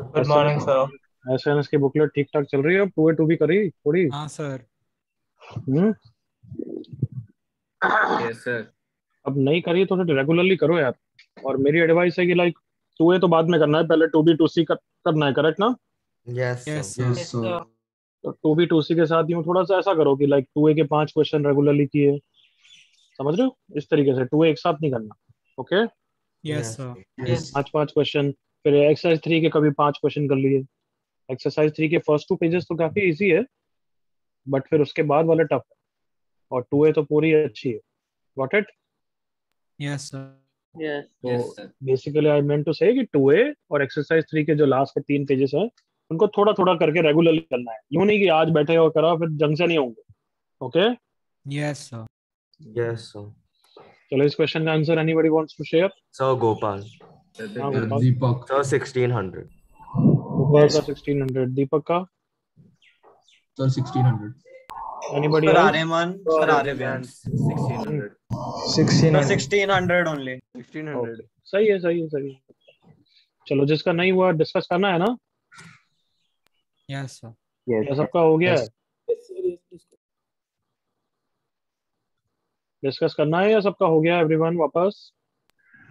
Good morning sir. SNS की booklet ठीक ठाक चल रही है? अब 2A 2B करी थोड़ी? हाँ सर। हम्म। Yes sir. अब नहीं करी तो रेगुलरली करो यार। और मेरी एडवाइस है कि लाइक 2A तो बाद में करना है, पहले 2B 2C करना है, करेक्ट ना? Yes yes sir. Sir. Yes sir. तो 2B 2C के साथ यूं थोड़ा सा ऐसा करो कि लाइक 2A के 5 क्वेश्चन रेगुलरली किए, समझ रहे हो? इस तरीके से 2A एक साथ नहीं करना। Okay, yes sir. Yes 5 5 question. फिर एक्सरसाइज 3 के कभी 5 क्वेश्चन कर लिए। एक्सरसाइज 3 के फर्स्ट 2 पेजेस तो काफी इजी है, बट फिर उसके बाद वाले टफ है। और 2A तो पूरी अच्छी है। Got it? Yes sir. Yes तो yes sir. Basically I meant to say कि 2A और एक्सरसाइज 3 के जो लास्ट के 3 पेजेस हैं, उनको थोड़ा थोड़ा करके रेगुलरली करना है। यूं नहीं कि आज बैठे और करा फिर जंग से नहीं होंगे। Okay, yes sir. Yes sir. चलो इस क्वेश्चन का answer anybody wants to share? Sir Gopal. हाँ गोपाल। दीपक। सर 1600। गोपाल का 1600, दीपक का? Sir 1600। Anybody Sir else? Aryaman, Sir Aryaman. 1600। Sir 1600 1600 only. 1600। सही है, सही है, सही है। चलो जिसका नहीं हुआ डिस्कस करना है ना? Yes sir. या सबका हो गया है? डिस्कस करना है या सबका हो गया एवरीवन वापस?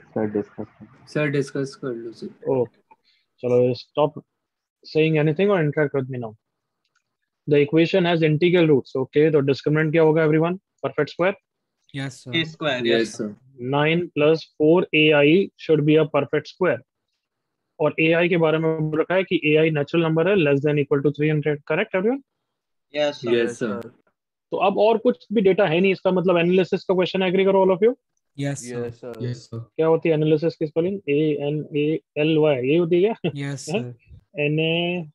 सर डिस्कस कर लो सर। ओके, चलो stop saying anything or interact with me now. The equation has integral roots. Okay, तो डिस्क्रिमिनेंट क्या होगा everyone? Perfect square. Yes A sir. square. Yes Yes. Sir. 9 + 4ai should be a perfect square. और ai के बारे में बोल रखा है कि ai नेचुरल नंबर है less than equal to 300। Correct everyone? Yes, sir. Yes sir. तो अब और कुछ भी डेटा है नहीं, इसका मतलब एनालिसिस का क्वेश्चन। एग्री करो all of you? Yes sir. Yes sir. Yes sir. क्या होती है एनालिसिस की स्पेलिंग? ANALY, ये होती है क्या? Yes sir. NA?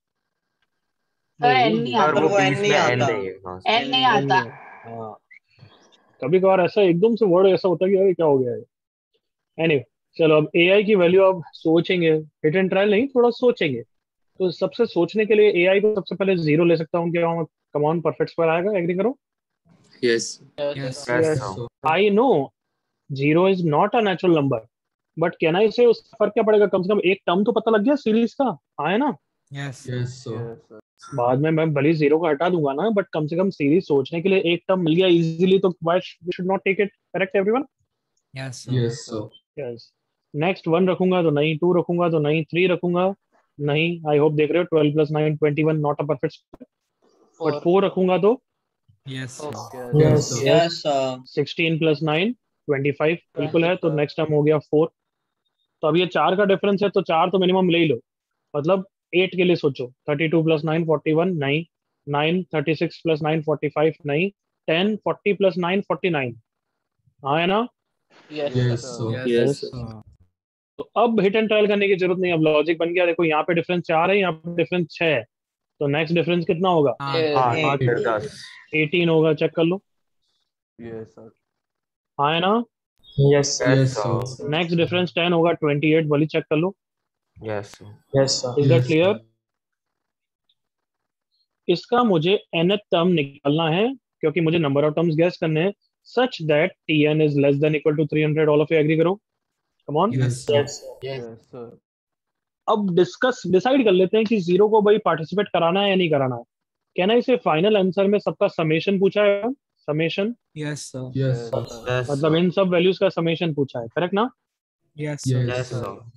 Sir N नहीं सर आता। वो वो बीच N में नहीं एन आता। नहीं है। हाँ एन नहीं आता। हाँ, कभी कभार ऐसा एकदम से वर्ड ऐसा होता है कि अरे क्या हो गया है। एनीवे, चलो अब एआई की वैल्यू अब सोचेंगे, हिट एंड ट्रायल नहीं, थोड़ा सोचेंगे। तो सबसे सोचने के लिए एआई को सबसे पहले 0 ले सकता हूँ क्या? कमॉन परफेक्ट स्क्वायर आएगा? एग्री करो? Yes yes yes Yes, sir. I know 0 is not a natural number, but can I से उसका फर्क क्या पड़ेगा? कम से कम एक टर्म तो पता लग गया सीरीज का। हाँ है ना? Yes yes sir. बाद में मैं भले 0 को हटा दूंगा ना, बट कम से कम सीरीज सोचने के लिए एक टर्म मिल गया इजीली, तो why we should not take it? Correct everyone? Yes sir. Yes sir. Yes. Next 1 रखूंगा तो नहीं, 2 रखूंगा तो नहीं, 3 रखूंगा नहीं। आई होप देख रहे हो, 12 + 9 21, not a perfect square. But 4 रखूंगा तो yes sir. Yes sir. Yes, sir. 16 + 9 25 बिल्कुल है। तो नेक्स्ट टर्म हो गया 4। तो अब ये 4 का डिफरेंस है, तो 4 तो मिनिमम ले ही लो। मतलब 8 के लिए सोचो। 32 + 9 41 नहीं। 9 36 + 9 45 नहीं। 10 40 + 9 49। हाँ है ना? Yes sir. Yes sir. तो अब हिट एंड ट्रायल करने की जरूरत नहीं, अब लॉजिक बन गया। देखो यहाँ पे डिफरेंस 4 है, यहाँ पे डिफरेंस 6 है। तो नेक्स्ट डिफरेंस कितना होगा? हाँ। 8 फिर 10। 18 होगा। चेक कर लो। Yes sir. हाँ है ना? Yes yes yes sir. Sir. Next difference 10 होगा। 28 वाली चेक कर लो। Yes sir. Yes sir. Is that yes clear? Sir. इसका मुझे nth टर्म निकालना है, क्योंकि मुझे नंबर ऑफ टर्म्स गैस करने हैं, such that Tn is less than equal to 300। All of you agree करो? Come on. Yes sir. Yes sir. Yes sir. अब डिसाइड कर लेते हैं कि 0 को भाई पार्टिसिपेट कराना है या नहीं कराना है। कहना इसे फाइनल आंसर में सबका समेशन पूछा है। Summation yes sir. Yes sir. Yes मतलब सर। इन सब वैल्यूज का समेशन पूछा है, करेक्ट ना? Yes sir. Yes yes sir. Sir.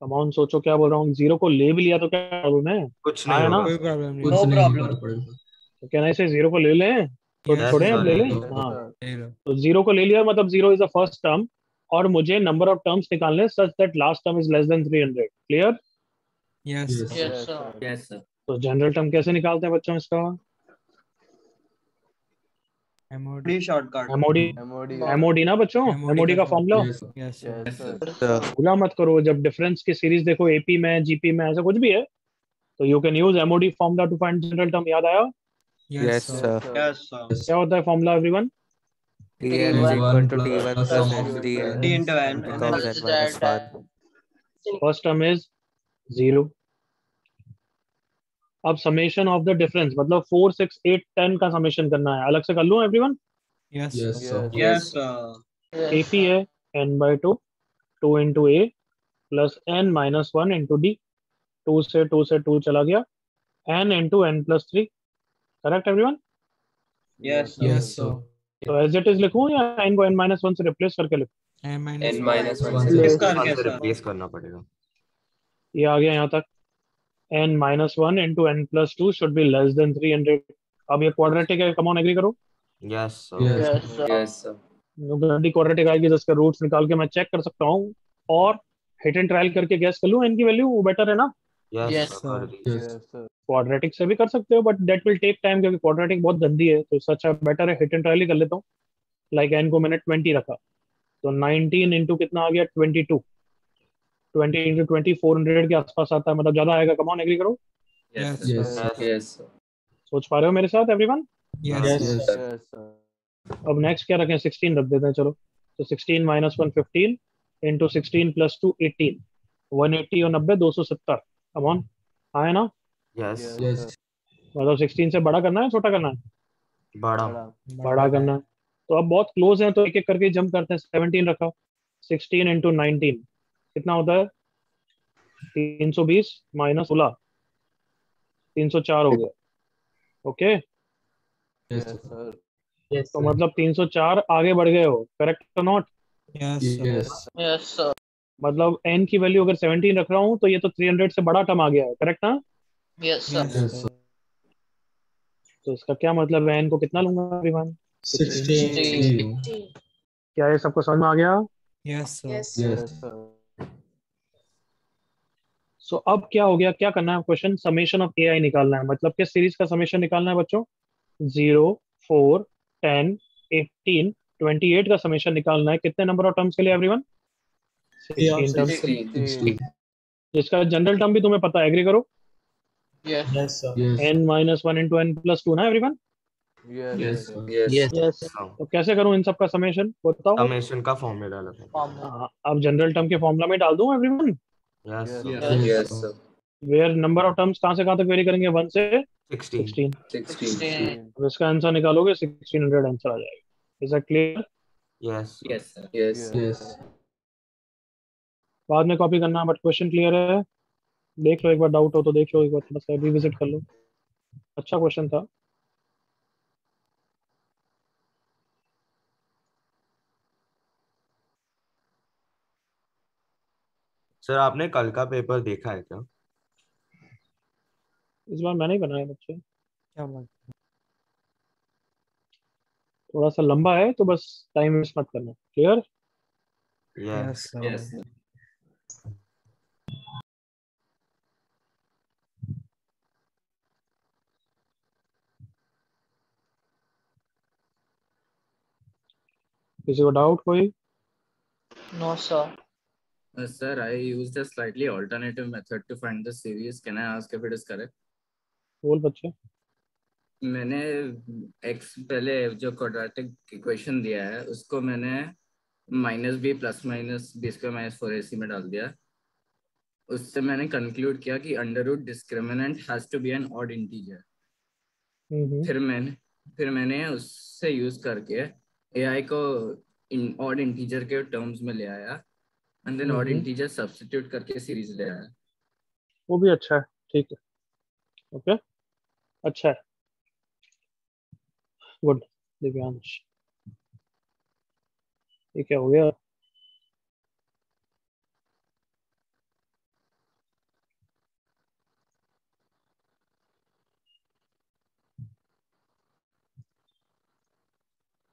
Come on सोचो, क्या बोल रहा हूँ? 0 को ले भी लिया तो क्या प्रॉब्लम है? कुछ हाँ नहीं है ना? होगा। कोई प्रॉब्लम नहीं। कुछ No नहीं problem. फर्क पड़ेगा। तो कहना इसे 0 को ले लें तो Yes, छोड़े, अब sir. ले लें। Yes, हाँ, ले लो। तो 0 को ले लिया, मतलब 0 इज द फर्स्ट टर्म, और मुझे नंबर ऑफ टर्म्स निकालने such that last term is less then 300। Clear? Yes Yes. Sir. Yes, sir. Yes sir. तो जनरल टर्म कैसे निकालते हैं बच्चों इसका? MoD. D shortcut. MoD. MoD. MoD ना बच्चों, एमओडी का formula Yes, sir. Yes sir. Yes sir. Sir भूला मत करो। जब डिफरेंस की सीरीज देखो, एपी में, जीपी में, ऐसा कुछ भी है, तो you can use MOD formula to find general term. याद आया? Yes yes sir. Sir. Yes, sir. Yes. क्या होता है formula everyone? Tn is equal to T1 plus Plus N Dn D into N. becomes N minus 1. First term is 0। अब summation of the difference मतलब 4 6 8 10 का summation करना है। अलग से कर लूं everyone? Yes Yes, sir. sir. Yes, sir. AP है n/2, 2 into a plus n - 1 into d। 2 से 2 चला गया, n into n+3, correct everyone? Yes, sir. Yes, sir. तो एज इट इज लिखूं या n को n-1 से रिप्लेस करके लिखूं? N minus N one. minus One one से से Yes, replace sir. से रिप्लेस करना पड़ेगा। ये आ गया यहाँ तक, n-1 into n+2 should be less than 300। अब ये क्वाड्रेटिक है, कम ऑन एग्री करो। Yes sir. Yes. Yes, sir. गड्डी क्वाड्रेटिक आएगी जिसके रूट्स निकाल के मैं चेक कर सकता हूँ और हिट एंड ट्रायल करके गैस कर लूँ n की वैल्यू, वो बेटर है ना? Yes sir. Sir. Yes, sir. Quadratic से भी कर सकते हो but that will take time, क्योंकि क्वाड्रेटिक बहुत गंदी है, तो सच है बेटर है हिट एंड ट्रायल ही कर लेता हूँ। लाइक n को मैंने 20 रखा, तो 19 इंटू कितना आ गया 22, 20 इंटू 20 400 के आसपास आता है, मतलब ज्यादा आएगा। कम ऑन एग्री करो। Yes, Yes. Yes, sir. सोच पा रहे हो मेरे साथ everyone? Yes, Yes. sir. Yes, sir. अब नेक्स्ट क्या रखें, 16 रख देते हैं चलो। तो 16 माइनस 1 15 इंटू 16 प्लस 2 18, 180 और 90 270। कम ऑन, आए ना? Yes Yes. मतलब 16 से बड़ा करना है छोटा करना है? बड़ा। बड़ा करना है। तो अब बहुत क्लोज है तो एक एक करके जंप करते हैं। 17 रखा, 16 इंटू 19 कितना होता है? 320 माइनस 16, 304 हो गया। Okay, Yes, Yes, sir. sir. तो मतलब 304 आगे बढ़ गए हो, करेक्ट और नॉट? Yes, sir. Yes. मतलब n की वैल्यू अगर 17 रख रहा हूँ तो ये तो 300 से बड़ा टर्म आ गया है, करेक्ट ना? Yes, Yes, sir. sir. तो इसका क्या मतलब है, n को कितना लूंगा अभिमान? 16. क्या ये सबको समझ में आ गया? Yes, sir. Yes. sir. सो अब क्या हो गया, क्या करना है क्वेश्चन? समेशन ऑफ ai निकालना है, मतलब किस सीरीज का समेशन निकालना है बच्चों? 0 4 10 18 28 का समेशन निकालना है। कितने नंबर ऑफ टर्म्स के लिए एवरीवन? 16 टर्म्स। 16. जिसका जनरल टर्म भी तुम्हें पता है, एग्री करो। Yes, sir. Yes. n minus 1 into n plus 2 ना एवरीवन? Yes, sir. Yes. तो कैसे करूं इन सब का समेशन बताओ? समेशन का फॉर्मूला लगा। अब जनरल टर्म के फॉर्मूला में डाल दूं everyone? Yes Yes, sir. Where number of terms कहां से कहां तक वेरी करेंगे? 1 से 16। 16। 16. अब इसका आंसर निकालोगे 1600 आंसर आ जाएगा। Is that clear? Yes Yes, sir. Yes. Yes. बाद में कॉपी करना, बट क्वेश्चन क्लियर है। देख लो एक बार, डाउट हो तो देख लो एक बार, थोड़ा सा रिविजिट कर लो। अच्छा क्वेश्चन था। सर आपने कल का पेपर देखा है क्या? इस बार मैंने ही बनाया बच्चे, क्या बात? थोड़ा सा लंबा है तो बस टाइम वेस्ट मत करना। Clear? Yes, sir. Yes, sir. किसी को डाउट कोई? No, sir. Sir, I used a slightly alternative method to find the series. Can I ask if it is correct? बोल बच्चे। मैंने x पहले जो क्वाड्रेटिक इक्वेशन दिया है उसको मैंने -b plus minus b square minus 4ac में डाल दिया। उससे मैंने कंक्लूड किया कि under root discriminant has to be an odd integer. फिर मैंने उससे यूज करके ai को ऑड इंटीजर के टर्म्स में ले आया and then odd integer substitute करके सीरीज ले आया। वो भी अच्छा है, ठीक है। ओके, अच्छा है, गुड। दिव्यांश, ये क्या हो गया?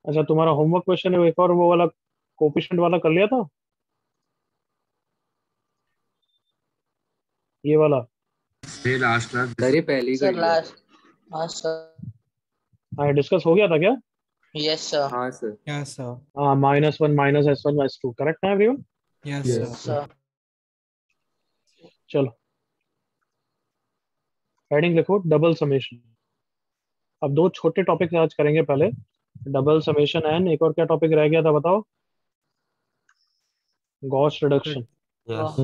अच्छा, तुम्हारा होमवर्क क्वेश्चन है वो, एक और वो वाला कोफिशिएंट वाला कर लिया था, ये वाला? सर ये पहली Sir, कर लिया। last, sir. हाँ, डिस्कस हो गया था क्या? Yes, sir. हाँ सर। Yes, sir. हाँ, -1 माइनस s1 s2, करेक्ट है everyone? Yes, Yes, sir. Sir. चलो हेडिंग लिखो, डबल समेशन। अब दो छोटे टॉपिक आज करेंगे, पहले डबल समेशन एंड एक और क्या टॉपिक रह गया था बताओ? Gauss reduction. यस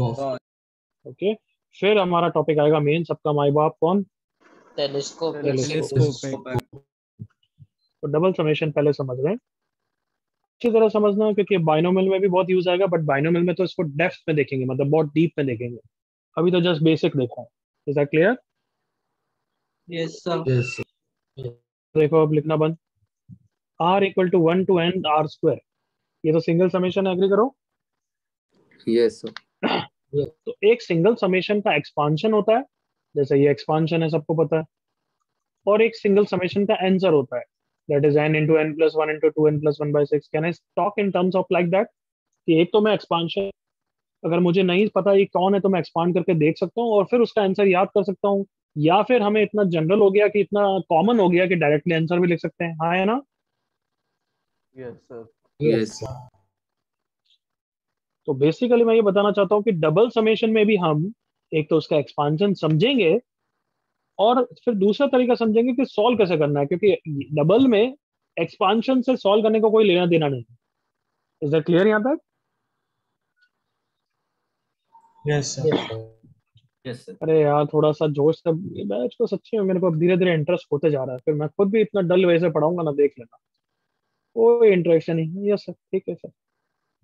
ओके, फिर हमारा टॉपिक आएगा मेन, सबका माई बाप कौन? Telescope. Telescope. तो डबल समेशन पहले समझ रहे हैं, अच्छी तरह समझना, क्योंकि बाइनोमियल में भी बहुत यूज आएगा, बट बाइनोमियल में तो इसको डेप्थ में देखेंगे, मतलब बहुत डीप में देखेंगे। अभी तो जस्ट बेसिक देखा है। Is that clear? Yes, sir. Yes, sir. देखो अब लिखना बंद। r equal to 1 to n r square, ये तो सिंगल समेशन, एग्री करो। Yes, sir. तो एक सिंगल समेशन का एक्सपांशन होता है, जैसे ये एक्सपांशन है, सबको पता है, और एक सिंगल समेशन का आंसर होता है, that is n into n plus 1 into 2n plus 1 by 6। Can I talk in terms of like that कि एक तो मैं एक्सपांशन, अगर मुझे नहीं पता ये कौन है तो मैं एक्सपांड करके देख सकता हूँ और फिर उसका आंसर याद कर सकता हूँ, या फिर हमें इतना जनरल हो गया कि इतना कॉमन हो गया कि डायरेक्टली आंसर भी लिख सकते हैं। हाँ है ना? Yes, sir. Yes, sir. तो बेसिकली मैं ये बताना चाहता हूँ कि डबल समेशन में भी हम एक तो उसका एक्सपांशन समझेंगे और फिर दूसरा तरीका समझेंगे कि सॉल्व कैसे करना है, क्योंकि डबल में एक्सपांशन से सॉल्व करने को कोई लेना देना नहीं। इज दैट क्लियर यहाँ तक? Yes sir. Yes sir. अरे यार थोड़ा सा जोश से बैच को, सच्ची में मेरे को धीरे धीरे इंटरेस्ट होते जा रहा है, फिर मैं खुद भी इतना डल वैसे पढ़ाऊंगा ना, देख लेना, कोई इंटरेक्शन नहीं। यस सर, ठीक है सर,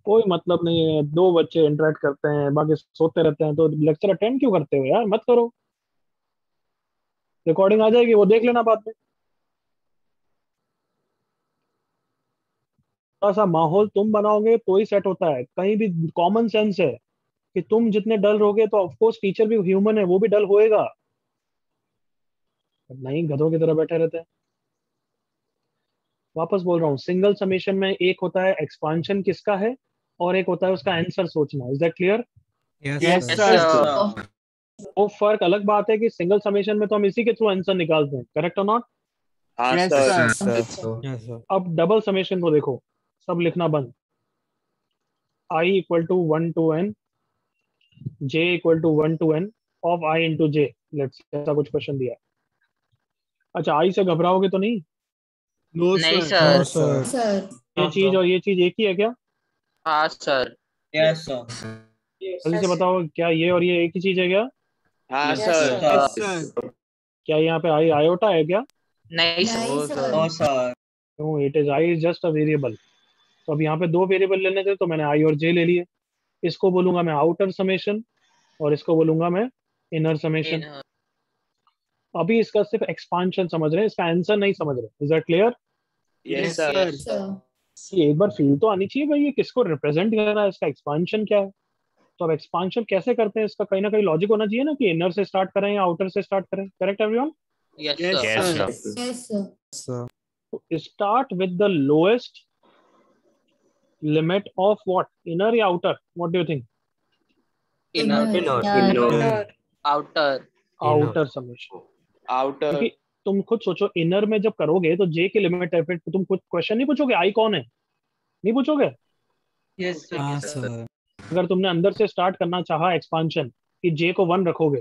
कोई मतलब नहीं है, दो बच्चे इंटरेक्ट करते हैं बाकी सोते रहते हैं, तो लेक्चर अटेंड क्यों करते हो यार? मत करो, रिकॉर्डिंग आ जाएगी, वो देख लेना बाद में। थोड़ा सा माहौल तुम बनाओगे तो ही सेट होता है, कहीं भी कॉमन सेंस है कि तुम जितने डल रहोगे तो ऑफकोर्स टीचर भी ह्यूमन है, वो भी डल होएगा, नहीं गधों की तरह बैठे रहते हैं। वापस बोल रहा हूँ, सिंगल समेशन में एक होता है एक्सपांशन किसका है और एक होता है उसका आंसर सोचना। Is that clear? Yes Yes, sir. sir. वो फर्क अलग बात है कि सिंगल समेशन में तो हम इसी के थ्रू आंसर निकालते हैं, करेक्ट और not? Yes, sir. Yes sir. अब डबल समेशन को देखो, सब लिखना बंद। I equal to 1 to n, j equal to 1 to n of i into J, let's ऐसा कुछ क्वेश्चन दिया है। अच्छा, i से घबराओगे तो नहीं? नहीं नो सर। सर। ये चीज और ये चीज एक ही है क्या? हाँ सर। Yes, sir. जल्दी से बताओ, क्या ये और ये एक ही चीज है क्या? हाँ Yes, सर। sir. क्या यहाँ पे i आयोटा है क्या? नहीं सर। No, sir. No, sir. No, it is i is just a variable. तो अब यहाँ पे दो वेरिएबल लेने थे तो मैंने i और j ले लिए। इसको बोलूंगा मैं आउटर समेशन और इसको बोलूंगा मैं इनर समेशन। अभी इसका सिर्फ एक्सपांशन समझ रहे हैं, इसका आंसर नहीं समझ रहे। Is that clear? Yes, sir. ये एक बार फील तो आनी चाहिए भाई, ये किसको रिप्रेजेंट कर रहा है, इसका एक्सपांशन क्या है। तो अब एक्सपांशन कैसे करते हैं, इसका कहीं ना कहीं लॉजिक होना चाहिए ना, कि इनर से स्टार्ट करें या आउटर से स्टार्ट करें। Correct everyone? Yes Yes, sir. sir. Sir. तो start with the lowest limit of what, inner या outer? What do you think? Inner. Outer. Outer summation. Outer. क्योंकि तुम खुद सोचो, इनर में जब करोगे तो जे की लिमिट है, फिर तुम कुछ क्वेश्चन नहीं पूछोगे आई कौन है, नहीं पूछोगे। यस हाँ सर। अगर तुमने अंदर से स्टार्ट करना चाहा एक्सपांशन कि जे को 1 रखोगे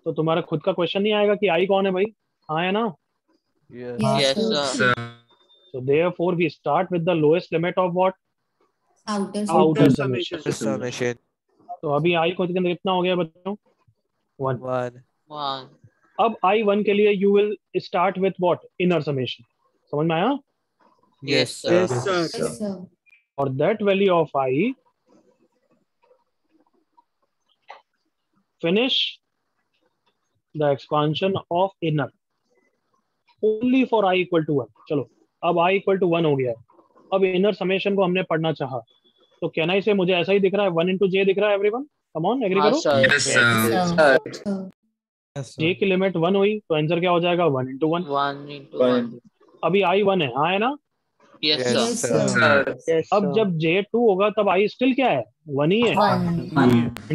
तो तुम्हारा खुद का क्वेश्चन नहीं आएगा कि आई कौन है भाई। हाँ है ना? Yes. Yes sir. So therefore we start with the lowest limit of what? Outer summation. Summation. तो अभी आई को कितना हो गया बच्चों? 1। 1। 1। अब I1 के लिए you will start with what? Inner summation. समझ में आया? Yes sir. और that value of I finish the expansion of inner only for I equal to 1। चलो, अब I equal to 1 हो गया। अब इनर समेशन को हमने पढ़ना चाहा तो कैन आई से, मुझे ऐसा ही दिख रहा है, 1 into j दिख रहा है। एवरीवन कम ऑन, एग्री हाँ करो। सर। यस j की लिमिट 1 हुई तो आंसर क्या हो जाएगा? 1 into 1। 1 into 1। अभी I 1 है, हाँ है ना? Yes yes sir. सर। अब जब j 2 होगा तब I स्टिल क्या है? 1 ही है।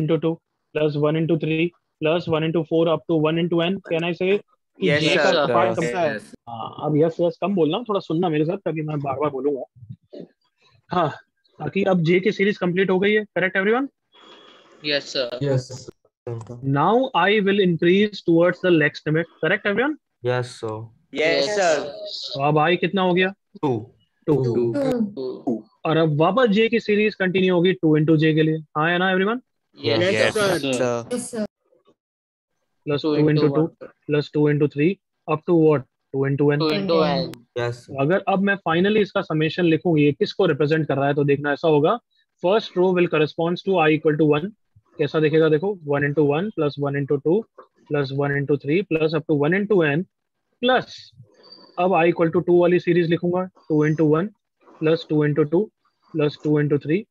into 2 plus 1 into 3 plus 1 into 4 up to 1 into n। Can I से Yes, j sir. का पार्ट Yes, Yes. अब यस यस कम बोलना, थोड़ा सुनना मेरे साथ ताकि मैं बार बार बोलूंगा। हाँ, ताकि अब j की सीरीज कंप्लीट हो गई है। Correct everyone? Yes sir. Now I will increase towards the next limit। Correct everyone? Yes, sir. Yes, sir. तो अब I कितना हो गया? 2. 2। और अब वापस j की सीरीज कंटिन्यू होगी 2 into j के लिए। हाँ है ना everyone? Yes yes sir. Sir. Plus 2 2 into into 2 1। Plus 2 into 3 up to what? 2 into n। 2 into n। Yes, sir. अगर अब मैं फाइनली इसका समेशन लिखूं, ये किसको रिप्रेजेंट कर रहा है, तो देखना ऐसा होगा, first row will corresponds to I equal to 1। कैसा दिखेगा देखो, 1 into 1 plus 1 into 2 plus 1 into 3 plus up to 1 into n plus अब i इक्वल टू 2 वाली सीरीज लिखूंगा 2 into 1 plus 2 into 2 plus 2 into 3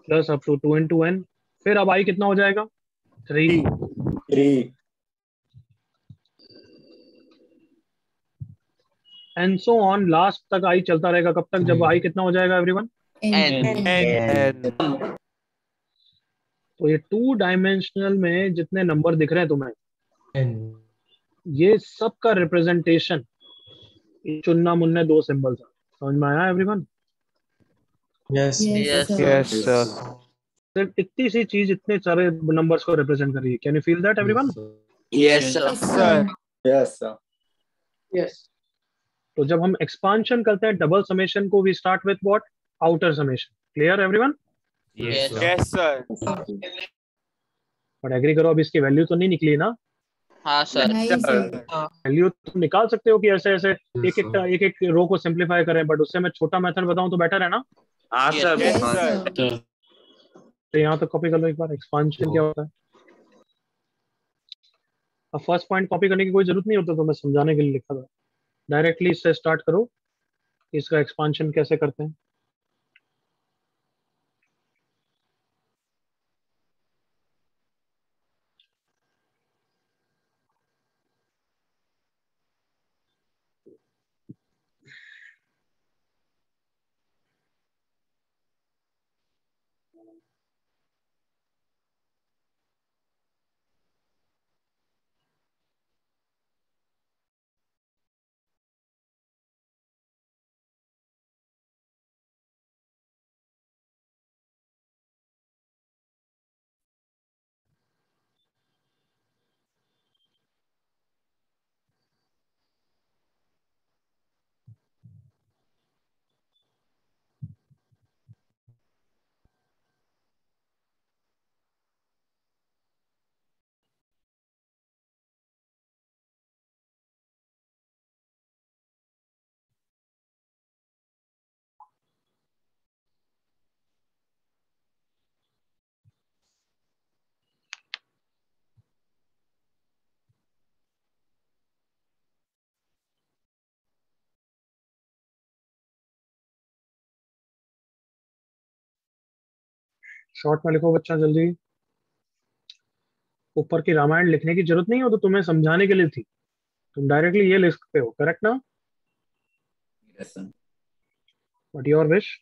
plus up to 2 into n। फिर अब i कितना हो जाएगा 3 एंड सो ऑन लास्ट तक i चलता रहेगा कब तक जब i कितना हो जाएगा एवरीवन। N. तो ये 2 डायमेंशनल में जितने नंबर दिख रहे हैं तुम्हें ये सब का रिप्रेजेंटेशन चुनना मुन्ने 2 सिंबल्स समझ में आया एवरीवन। Yes, Yes, sir. सिर्फ इतनी सी चीज इतने सारे नंबर्स को रिप्रेजेंट कर रही है। Can you feel that everyone. Yes, sir. yes, तो जब हम एक्सपांशन करते हैं डबल समेशन को we start with what outer summation. Clear everyone. yes, Yes, sir. But agree करो अब इसकी वैल्यू तो नहीं निकली ना। हाँ सर, वैल्यू तुम निकाल सकते हो कि ऐसे ऐसे एक एक रो को सिंप्लीफाई करें बट उससे मैं छोटा मेथड बताऊं तो बेटर है ना। हाँ सर। Yes, sir. तो यहाँ तक कॉपी कर लो एक बार एक्सपांशन क्या होता है। अब फर्स्ट पॉइंट कॉपी करने की कोई जरूरत नहीं होता तो मैं समझाने के लिए लिखा था। डायरेक्टली इससे स्टार्ट करो इसका एक्सपांशन कैसे करते हैं। शॉर्ट में लिखो बच्चा जल्दी। ऊपर की रामायण लिखने की जरूरत नहीं हो तो तुम्हें समझाने के लिए थी। तुम डायरेक्टली ये लिखते हो करेक्ट ना। What your wish.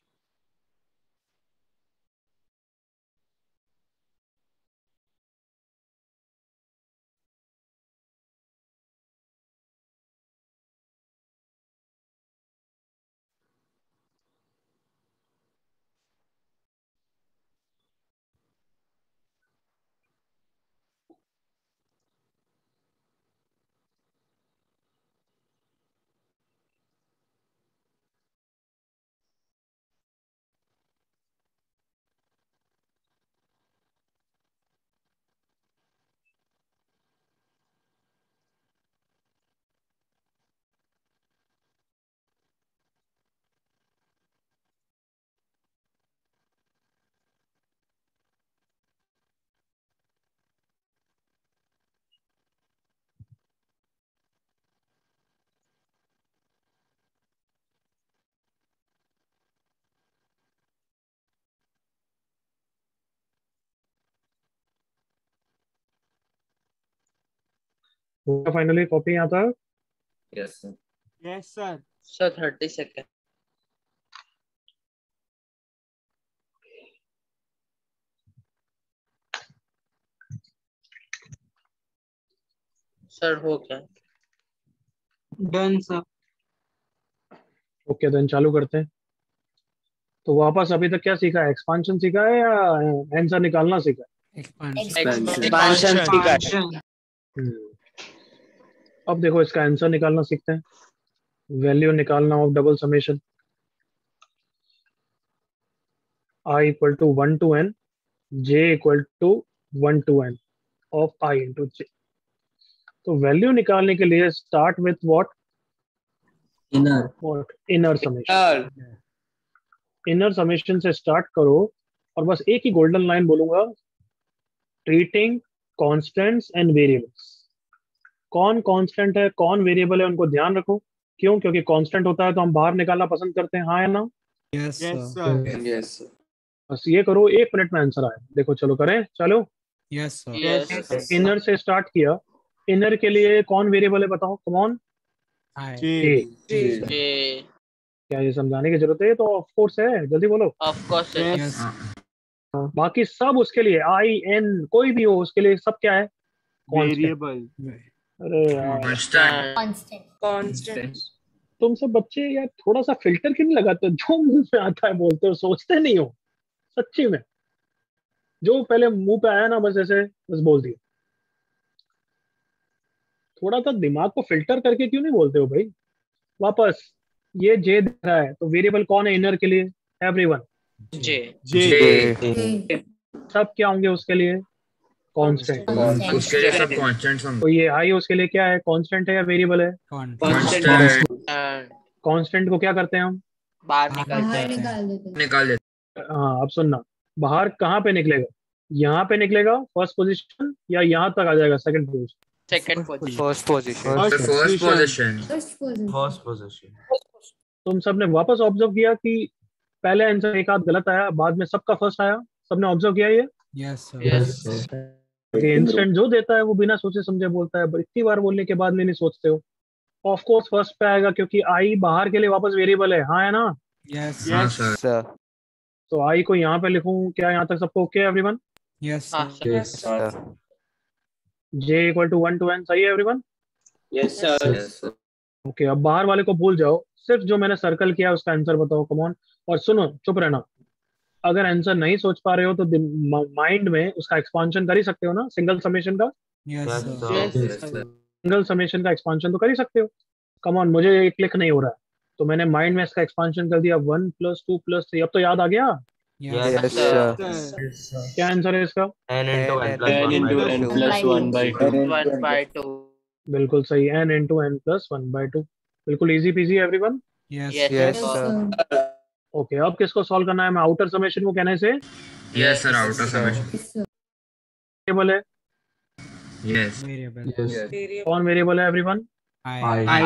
Finally copy यहाँ था। Yes sir. Yes, sir. sir 30 seconds, sir हो गया। Done sir. ओके देन चालू करते हैं। तो वापस अभी तक क्या सीखा है एक्सपांशन सीखा है या आंसर निकालना सीखा है। एक्सपांशन सीखा है। अब देखो इसका आंसर निकालना सीखते हैं। वैल्यू निकालना of double summation i equal to 1 to n j equal to 1 to n of i into j। तो वैल्यू निकालने के लिए start with what inner summation. Inner summation से स्टार्ट करो और बस एक ही गोल्डन लाइन बोलूंगा ट्रीटिंग कांस्टेंट्स एंड वेरिएबल्स। कौन कांस्टेंट है कौन वेरिएबल है उनको ध्यान रखो। क्यों? क्योंकि कांस्टेंट होता है तो हम बाहर निकालना पसंद करते हैं, हाँ या ना? Yes, Yes, sir. sir. Yes, sir. बस ये करो, 1 मिनट में आंसर आए। देखो चलो करें, चलो। Yes, sir. Yes. Yes. Inner से स्टार्ट किया। इनर के लिए कौन वेरिएबल है बताओ, कमॉन। I. ए। J. क्या ये समझाने की जरूरत है? ये तो ऑफ कोर्स है, जल्दी बोलो। Of course. Yes. Yes. बाकी सब उसके लिए, आई एन कोई भी हो उसके लिए सब क्या है? कांस्टेंट। Variable. अरे यार, Constant. Constant. तुम सब बच्चे यार थोड़ा सा फिल्टर क्यों नहीं लगाते हो? जो मुंह में आता है बोलते हो, सोचते नहीं हो सच्ची में। जो पहले मुंह पे आया ना बस ऐसे बस बोल दिया। थोड़ा सा दिमाग को फिल्टर करके क्यों नहीं बोलते हो भाई? वापस, ये जे दिख रहा है तो वेरिएबल कौन है इनर के लिए? एवरीवन। J. J. सब क्या होंगे उसके लिए? कांस्टेंट। उसके लिए सब कांस्टेंट्स होंगे। तो ये आई उसके लिए क्या है? कांस्टेंट है या वेरिएबल है? कांस्टेंट कांस्टेंट को क्या करते हैं हम? बाहर निकलते हैं। निकाल देते हाँ, अब सुनना। बाहर कहाँ पे निकलेगा? यहाँ पे निकलेगा फर्स्ट पोजीशन, या यहाँ तक आ जाएगा second position? Second position. First position. हैं। First position. First position. तुम सबने वापस ऑब्जर्व किया कि पहले आंसर एक आध गलत आया, बाद में सबका फर्स्ट आया? सबने ऑब्जर्व किया ये? Yes, sir. Yes. इंस्टेंट जो देता है वो बिना सोचे समझे बोलता है, इतनी बार बोलने के बाद में नहीं सोचते हो। ऑफ कोर्स फर्स्ट पे आएगा क्योंकि आई बाहर के लिए वापस वेरिएबल है, हाँ है ना? Yes. हाँ Yes. सर। Sir. तो आई को यहाँ पे लिखूं क्या? यहाँ तक सबको ओके एवरीवन? Yes, हाँ, sir. sir. Yes, sir. Sir. J equal to 1 to n, सही है everyone? Yes, sir. Yes, sir. Okay, अब बाहर वाले को भूल जाओ, सिर्फ जो मैंने सर्कल किया उसका आंसर बताओ, कमॉन। और सुनो, चुप रहना। अगर आंसर नहीं सोच पा रहे हो तो माइंड में उसका एक्सपांशन कर ही सकते हो ना, सिंगल समेशन का। Yes, Yes, sir. sir. Yes, sir. Single summation का एक्सपांशन तो कर ही सकते हो। कमॉन, मुझे ये क्लिक नहीं हो रहा है तो मैंने माइंड में इसका एक्सपांशन कर दिया, 1 + 2 + 3। अब तो याद आ गया Yes, Yes, sir. Sir. क्या आंसर है इसका? n into n plus N 1 into by n 2. plus 1 by 2. बिल्कुल सही, n into n plus 1/2। बिल्कुल easy PG everyone. Yes. Yes, Yes, sir. sir. Okay, अब किसको सॉल्व करना है? मैं आउटर समेशन को कहने से Yes, sir. Outer summation. Variable है। Yes. Variable. कौन वेरिएबल है एवरीवन? I. I.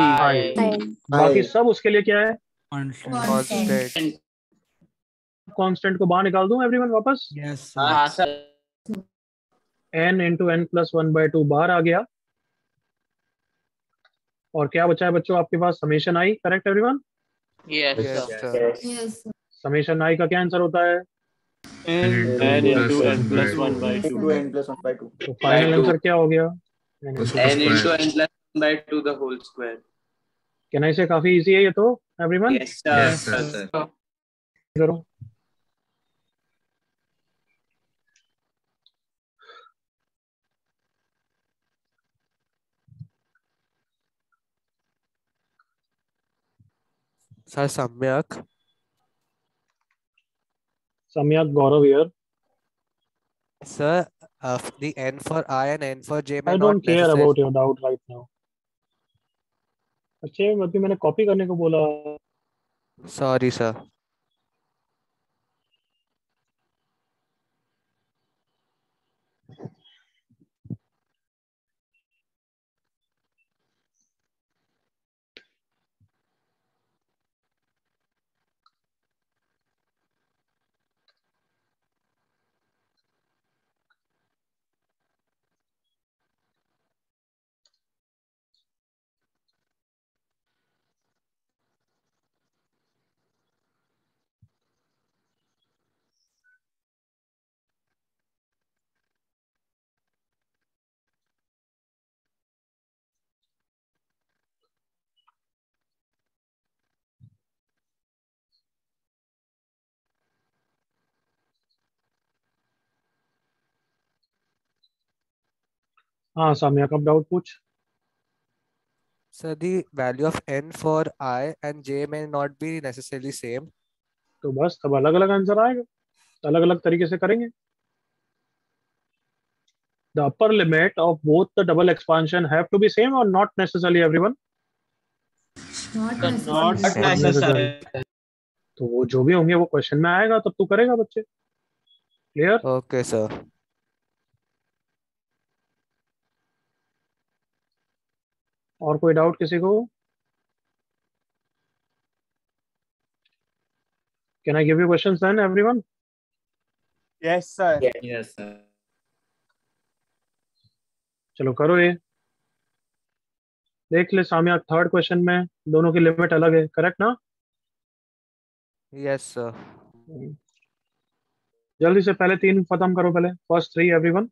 बाकी सब उसके लिए क्या है? Constant. Constant. कांस्टेंट को बाहर निकाल दूं एवरीवन वापस? Yes, sir. हाँ, sir. n into n plus 1/2 बाहर आ गया। और क्या बचा है बच्चों आपके पास? Summation i, correct everyone? Yes, Yes, sir. sir. Summation i का क्या आंसर होता है? N into n plus 1/2. तो फाइनल आंसर क्या हो गया? उसको N into square. n plus 1/2 the whole square. कहना इसे काफी इजी है ये तो everyone. Yes, sir. Yes, sir. करो। Sir, Samyak. सम्यक गौरव here. Sir, the n for I and n for j may I not don't care necessarily. About your doubt right now. अच्छे, अभी मैंने कॉपी करने को बोला। Sorry, sir. हाँ सम्यक, अब डाउट पूछ। Sir, the value of n for I and j may not be necessarily same. तो बस तब अलग अलग आंसर आएगा, अलग अलग तरीके से करेंगे। The upper limit of both the double expansion have to be same or not necessarily everyone? Not necessary. necessary. तो वो जो भी होंगे वो क्वेश्चन में आएगा तब तू करेगा बच्चे। क्लियर? Okay, sir. और कोई डाउट किसी को? Can I give you questions then everyone? Yes, sir. Yes sir. चलो करो ये। देख ले सामिया, थर्ड क्वेश्चन में दोनों की लिमिट अलग है, करेक्ट ना? Yes, sir. जल्दी से पहले 3 खत्म करो, पहले first 3 everyone.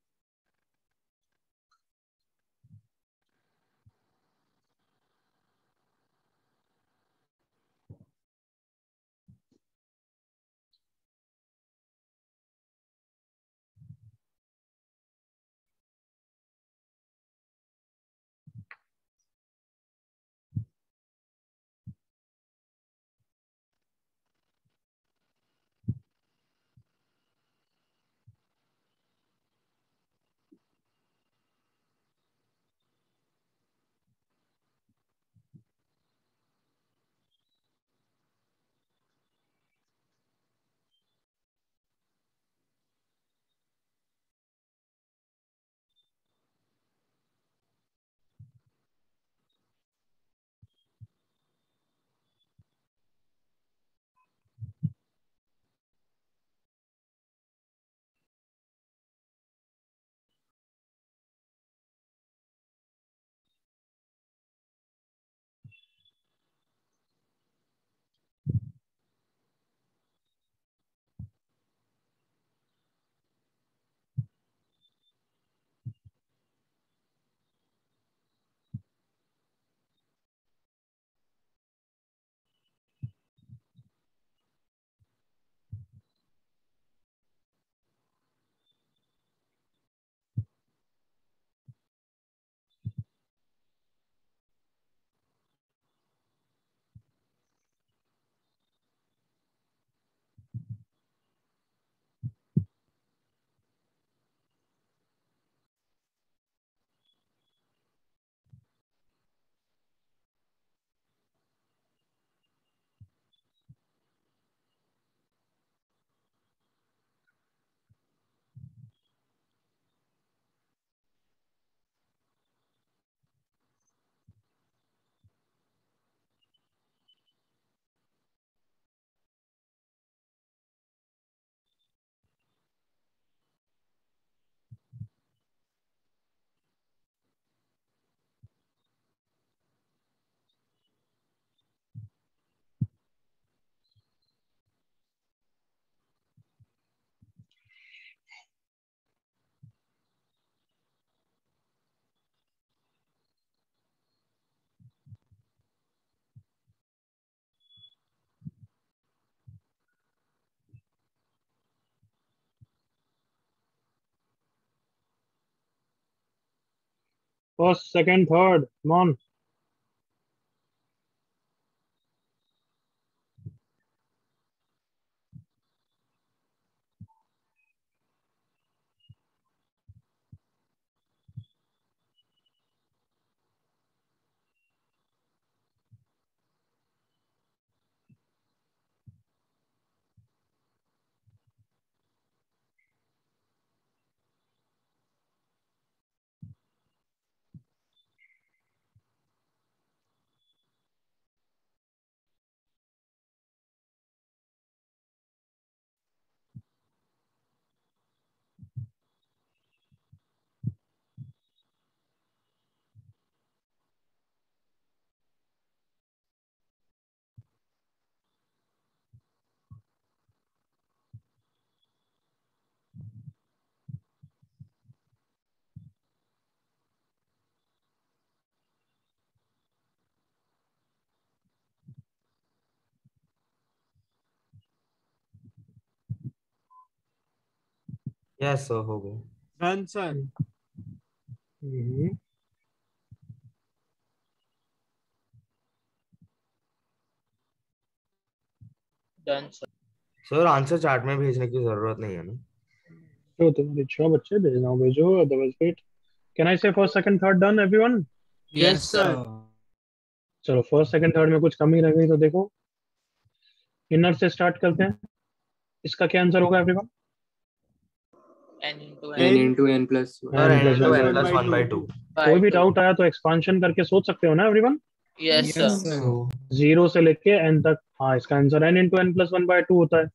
First second third, come on. Yes sir हो गया। Done, sir. Done, sir. Sir answer chart में भेजने की जरूरत नहीं है ना? जो तुम्हारी इच्छा बच्चे, भेजना हो भेजो, अदरवाइज वेट। कैन आई से first second third done everyone? Yes, sir. चलो फर्स्ट सेकंड थर्ड में कुछ कमी रह गई तो देखो, इनर से स्टार्ट करते हैं। इसका क्या आंसर होगा everyone? n into n n into n plus sir n n plus into one n by plus two. 1 by 2. कोई भी 2. डाउट आया तो एक्सपांशन करके सोच सकते हो ना एवरीवन, Yes sir. जीरो से लेके एन तक। हाँ, इसका answer n into N plus one by two होता है।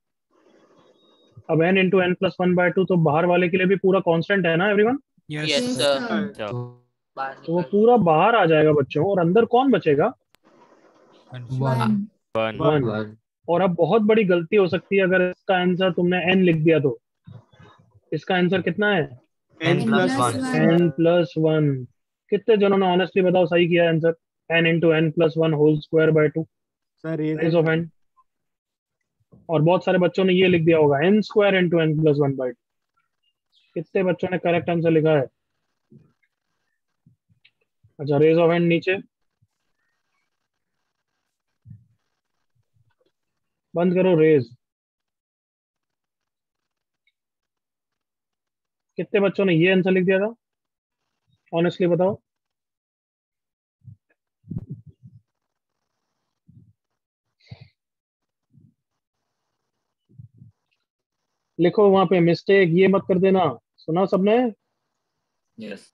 अब n into N plus one by two तो बाहर वाले के लिए भी पूरा कांस्टेंट है ना एवरीवन, Yes sir. बाहर तो वो निकल पूरा बाहर आ जाएगा बच्चों, और अंदर कौन बचेगा? 1 1 और अब बहुत बड़ी गलती हो सकती है अगर इसका आंसर तुमने n लिख दिया तो। इसका आंसर कितना है? n plus 1. n plus one. कितने जनों ने ऑनेस्टली बताओ सही किया answer? n into N plus one whole square by two, sir raise of n. और बहुत सारे बच्चों ने ये लिख दिया होगा n square into N plus one by two. कितने बच्चों ने करेक्ट आंसर लिखा है? अच्छा, रेज ऑफ एन नीचे बंद करो रेज। कितने बच्चों ने ये आंसर लिख दिया था ऑनेस्टली बताओ? लिखो वहां पे मिस्टेक ये मत कर देना। सुना सबने? यस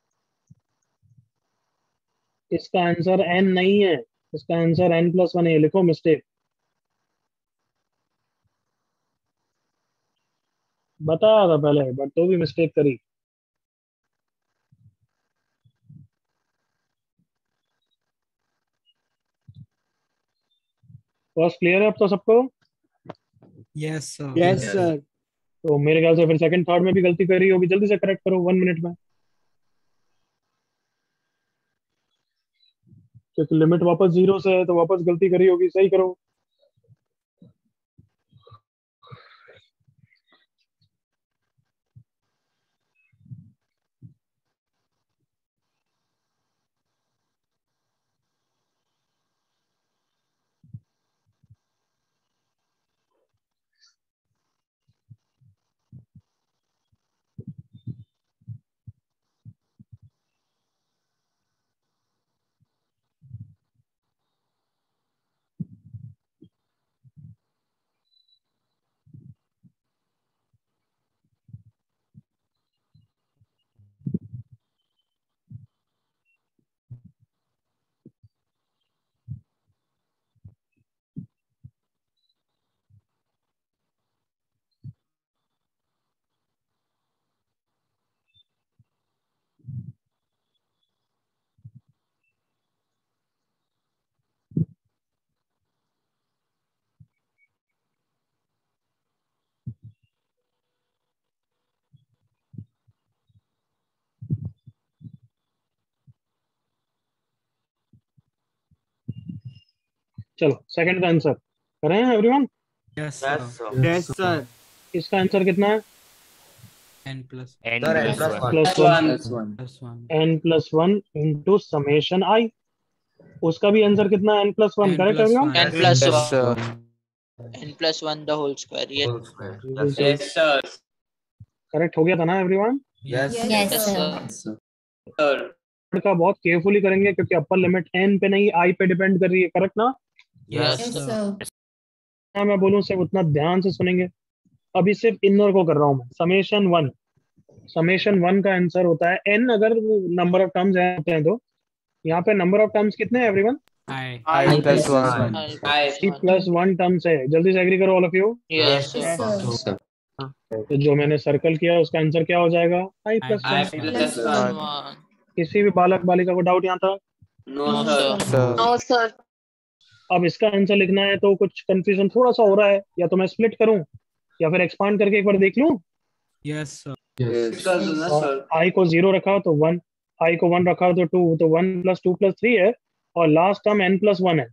इसका आंसर n नहीं है, इसका आंसर n प्लस वन है। लिखो मिस्टेक। बताया था पहले बट तो भी मिस्टेक करी। फर्स्ट क्लियर है अब तो सबको? Yes sir. Yes sir. तो मेरे ख्याल से फिर सेकंड थर्ड में भी गलती करी होगी, जल्दी से करेक्ट करो 1 मिनट में, क्योंकि लिमिट वापस जीरो से है तो वापस गलती करी होगी, सही करो। चलो सेकंड का आंसर करें everyone? Yes Yes, sir. sir. Yes sir. इसका आंसर कितना है? n plus Sir, n plus 1. Plus one. plus 1 plus one. n plus one into summation i. उसका भी आंसर कितना है? n plus one. n correct plus everyone? one. n plus Yes, 1. sir. n plus 1 the whole square. Yes. Whole square. Yes, sir. Correct हो गया था ना everyone? Yes. Yes sir. sir. का बहुत केयरफुली करेंगे क्योंकि अपर लिमिट n पे नहीं आई पे डिपेंड कर रही है। करेक्ट ना? Yes Yes, sir. हाँ, मैं बोलूँ सिर्फ उतना ध्यान से सुनेंगे। अभी सिर्फ इनर को कर रहा हूँ मैं। समेशन वन का आंसर होता है n अगर नंबर ऑफ टर्म्स होते हैं तो। यहाँ पे नंबर ऑफ टर्म्स कितने हैं everyone? I plus one. i plus one terms है। जल्दी से एग्री करो all of you. Yes sir. sir तो जो मैंने सर्कल किया उसका आंसर क्या हो जाएगा? i plus I one. Plus 1. किसी भी बालक बालिका को डाउट यहाँ था? No sir. Sir. अब इसका आंसर लिखना है तो कुछ कंफ्यूजन थोड़ा सा हो रहा है, या तो मैं स्प्लिट करूं या फिर एक्सपांड करके एक बार देख लूं। Yes, sir. yes आई को जीरो रखा तो वन, आई को वन रखा तो टू, तो one plus two plus three है, और last term n plus one है।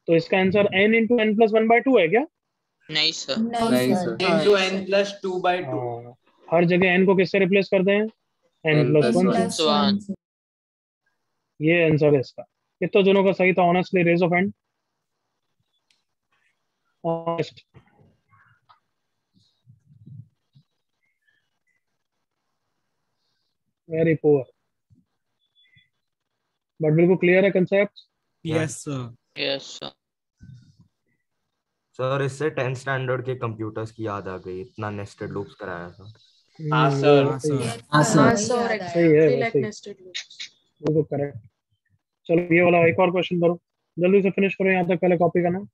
तो इसका answer n into N plus one by two है क्या? नहीं sir. नहीं sir into n plus 2 by 2. हाँ, हर जगह n को किससे रिप्लेस करते हैं? n n plus plus one. 1 Plus 1. ये आंसर है इसका। कितने जनों का सही था honestly? Raise of hand. Honest. Very poor, but बिल्कुल क्लियर है concept. Yes, sir. Yes sir. Sir इससे 10th स्टैंडर्ड के कंप्यूटर्स की याद आ गई, इतना नेस्टेड लूप्स कराया था। हाँ सर। सही है, हाँ सर सही है वैसे ही। वो तो करेक्ट। चलो ये वाला एक और क्वेश्चन करो, जल्दी से फिनिश करो यहाँ तक, पहले कॉपी करना।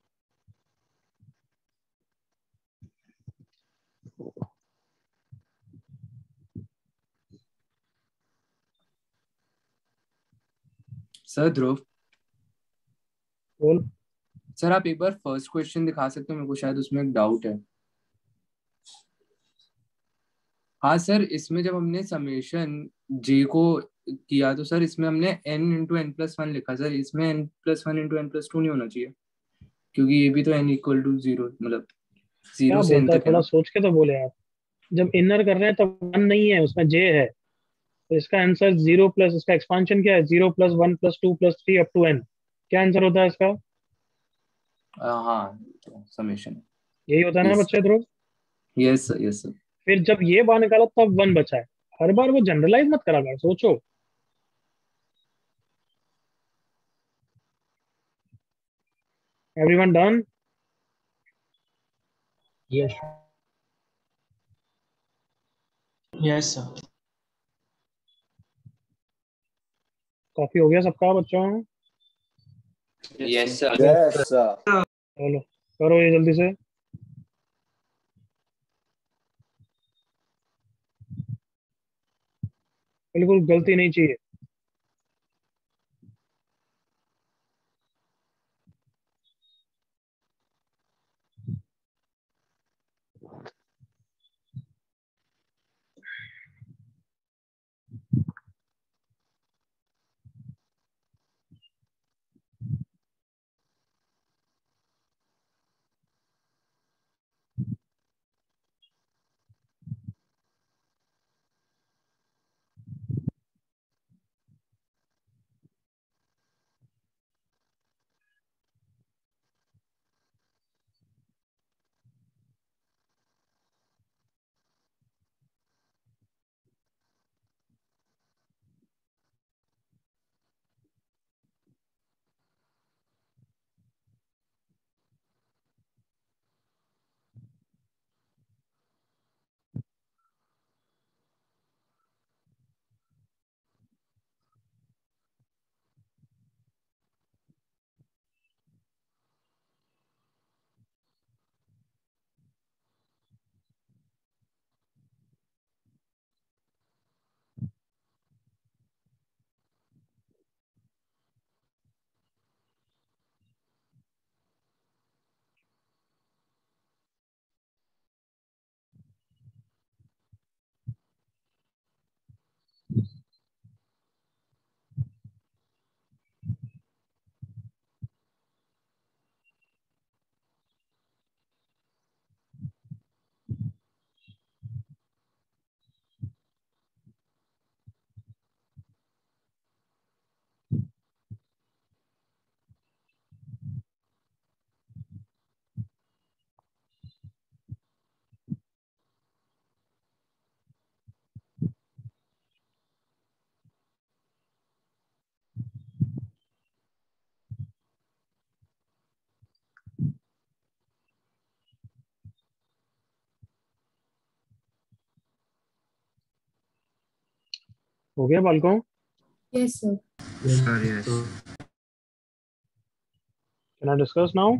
सर ध्रुव, बोल। सर आप एक बार फर्स्ट क्वेश्चन दिखा सकते हो, मेरे को शायद उसमें एक डाउट है। हाँ सर, इसमें जब हमने समेशन जे को किया तो सर इसमें हमने n into N plus one लिखा, सर इसमें n plus one into N plus two नहीं होना चाहिए, क्योंकि ये भी तो n इक्वल टू जीरो, मतलब क्या 0 से n बोलता है, तक है थोड़ा ना। सोच के तो बोले यार। जब इनर कर रहे हैं तब वन नहीं है, उसमें जे है, तो इसका आंसर 0 प्लस, इसका एक्सपांशन क्या है, 0 plus 1 plus 2 plus 3 up to n। क्या आंसर होता है इसका? हाँ, समेशन। यही होता है ना बच्चे Dhruv? Yes sir, yes sir. फिर जब ये बार निकाला तब वन बचा है। हर बार वो जनरलाइज मत करा कर, सोचो। Everyone done? Yes yes sir. Coffee हो गया सबका बच्चों? Yes, sir. Yes, sir. चलो करो ये जल्दी से। बिल्कुल गलती नहीं चाहिए। हो गया बालकों? Yes, sir. Sir, yes. Can I discuss now?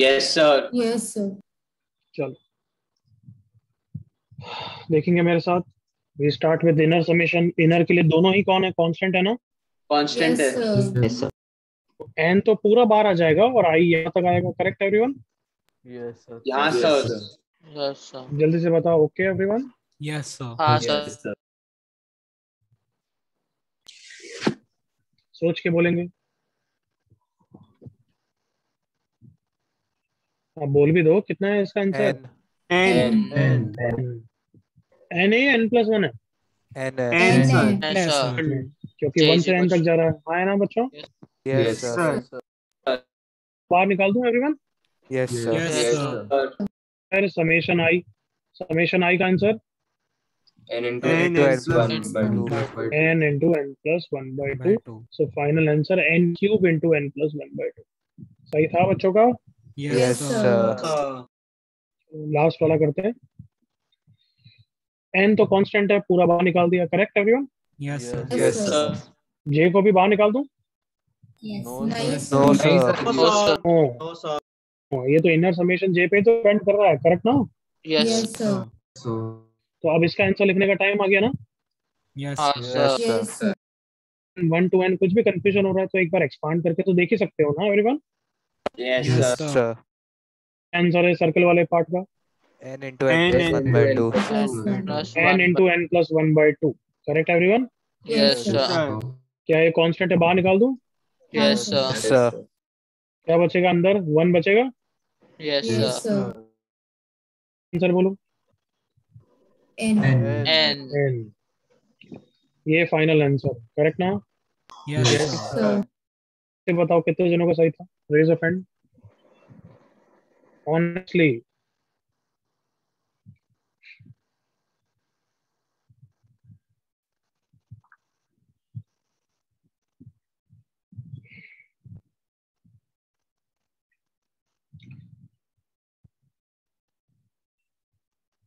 Yes, sir. Yes, sir. चलो देखेंगे मेरे साथ। We start with inner summation. Inner के लिए दोनों ही कौन है, कांस्टेंट है ना? Constant Yes, है। sir. Yes, sir. एन तो पूरा बाहर आ जाएगा और आई यहाँ तक आएगा। Correct everyone? Yes, sir. हाँ Yes, sir. sir. Yes, sir. जल्दी से बताओ। Okay everyone? Yes, sir. हाँ Yes, सर। sir. सोच के बोलेंगे। आप बोल भी दो, कितना है इसका आंसर? N. N एन है, एन प्लस वन है? N. N sir. Yes, sir. क्योंकि J वन is से एन equals तक to- जा रहा है। हाँ है ना बच्चों? Yes, sir. बाहर निकाल दूं everyone? Yes, sir. Yes, sir. फिर समेशन आई का answer n into N Into N sir. plus by 2 2. n into N plus one by by two. 2. So final answer n cube into N plus one by two. सही था बच्चों का? Yes, sir. Sir. Last वाला करते हैं। N तो constant है, पूरा बाहर निकाल दिया। Correct everyone? Yes, sir. Yes, sir. जे को भी बाहर निकाल दूं? No, नहीं, sir. No, sir. ये तो इनर समेशन जे पे तो डिपेंड कर रहा है। करेक्ट ना? Yes. So, तो अब इसका आंसर लिखने का टाइम आ गया ना? Yes, sir. Yes, sir. 1 to n कुछ भी कंफ्यूजन हो रहा है तो एक बार एक्सपांड करके तो देख ही सकते हो ना everyone? Yes, Yes, sir. Sir. Answer है सर्कल वाले पार्ट का N into n plus 1 by 2. N plus n 1 into n plus 1 by 2। Correct everyone? Yes, sir. क्या ये कांस्टेंट है, बाहर निकाल दूं? Yes, sir. Sir. क्या बचेगा अंदर? 1 बचेगा। Yes, sir. आंसर बोलो। and N. n। ये फाइनल आंसर करेक्ट ना? Yes, sir. फिर बताओ कितने जनों का सही था? Raise of hand honestly.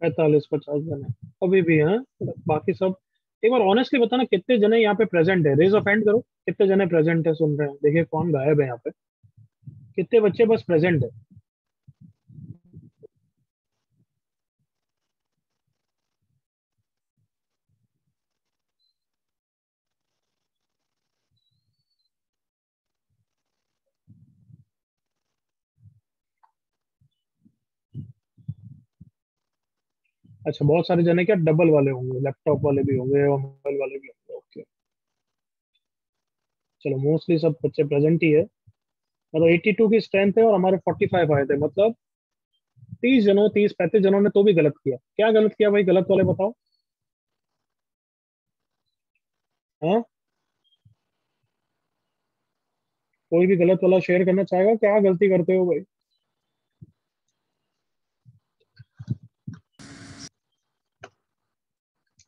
पैंतालीस 50 जने अभी भी हैं। बाकी सब एक बार ऑनेस्टली बताना कितने जने यहाँ पे प्रेजेंट है। रेज ऑफ हैंड करो, कितने जने प्रेजेंट है, सुन रहे हैं। देखिए कौन गायब है यहाँ पे, कितने बच्चे बस प्रेजेंट है। अच्छा बहुत सारे जने क्या डबल वाले होंगे, लैपटॉप वाले भी होंगे और मोबाइल वाले भी होंगे। ओके चलो मोस्टली सब बच्चे प्रेजेंट ही है। मतलब 82 की स्ट्रेंथ है और हमारे 45 आए थे। मतलब 30 जनों 30 35 जनों ने तो भी गलत किया। क्या गलत किया भाई? गलत वाले बताओ। हाँ कोई भी गलत वाला शेयर करना चाहेगा? क्या गलती करते हो भाई?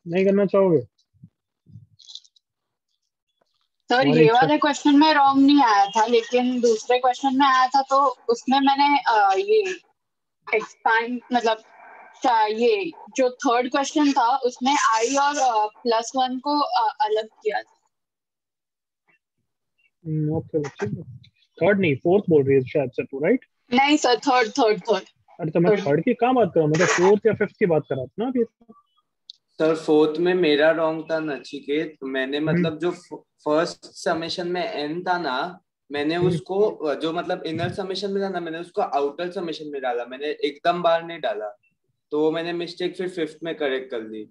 नहीं करना चाहोगे? सर हमारी ये इच्छा। वाले क्वेश्चन में रॉन्ग नहीं आया था, लेकिन दूसरे क्वेश्चन में आया था, तो उसमें मैंने ये एक्सपांड मतलब ये जो थर्ड क्वेश्चन था उसमें आई और +1 को अलग किया था। ओके बच्चे, थर्ड नहीं फोर्थ बोल रही है शायद से तू, राइट? नहीं सर, थर्ड थर्ड थर्ड। अरे तो मैं थर्ड की कहाँ बात कर रहा हूँ, मैं तो फोर्थ या फिफ्थ की बात कर रहा था ना अभी। सर फोर्थ में मेरा रॉन्ग था नचिकेत। मैंने मतलब जो फर्स्ट समेशन में एन था ना, मैंने उसको जो मतलब इनर समेशन में था ना, मैंने उसको आउटर समेशन में डाला। मैंने एकदम बाहर नहीं डाला, तो वो मैंने मिस्टेक फिर फिफ्थ में करेक्ट कर दी।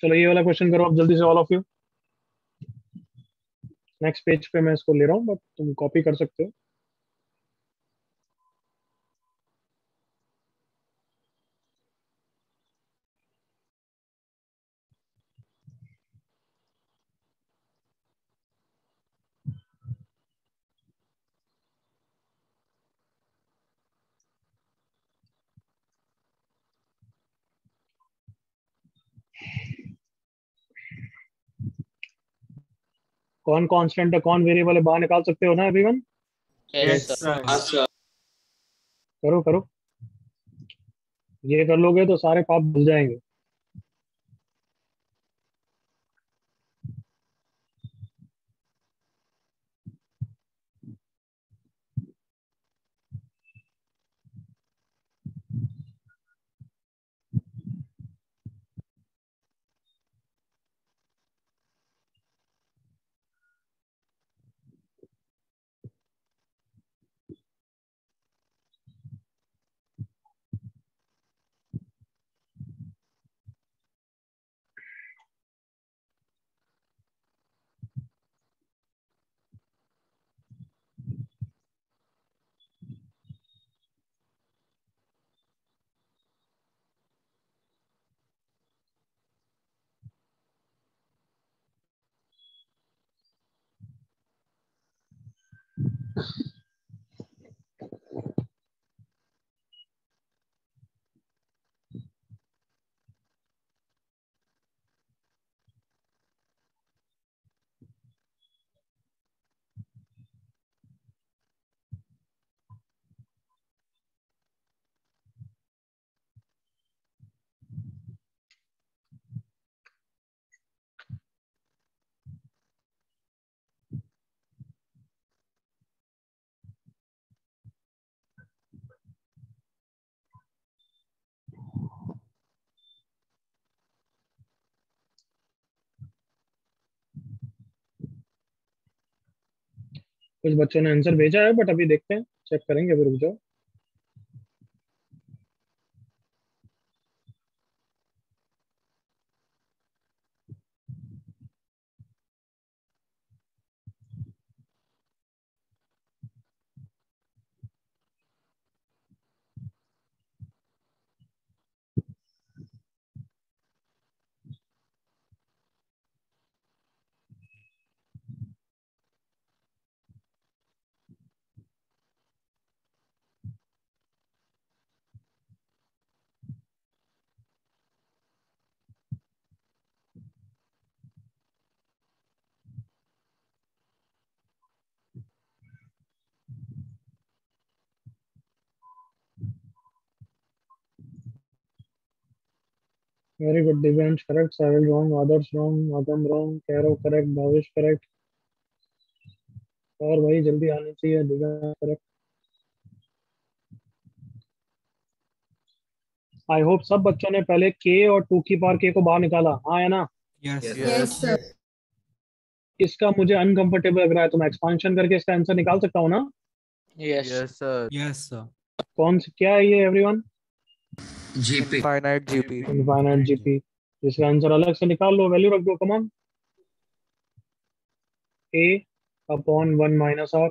चलो ये वाला क्वेश्चन करो अब जल्दी से all of you. Next page पे मैं इसको ले रहा हूँ बट तुम कॉपी कर सकते हो। कौन कांस्टेंट है कौन वेरिएबल है बाहर निकाल सकते हो ना एवरीवन? Yes, sir. अच्छा करो करो, ये कर लोगे तो सारे पाप धुल जाएंगे। कुछ बच्चों ने आंसर भेजा है बट अभी देखते हैं, चेक करेंगे, अभी रुक जाओ। Very good Divyansh, correct. Sahil wrong, Adarsh wrong, Agam wrong, Kairo correct, Bhavesh correct. और भाई जल्दी आनी चाहिए, दिव्यांश करेक्ट। आई होप सब बच्चों ने पहले के और 2 की पावर के को बाहर निकाला, हाँ या ना? Yes, sir. इसका मुझे अनकंफर्टेबल लग रहा है, तो मैं एक्सपांशन करके इसका आंसर निकाल सकता हूँ ना? Yes. Yes, sir. कौन सा क्या है ये everyone? GP. Infinite GP. Infinite GP. इसका आंसर अलग से निकाल लो, वैल्यू रख दो, come on. a upon 1 minus r,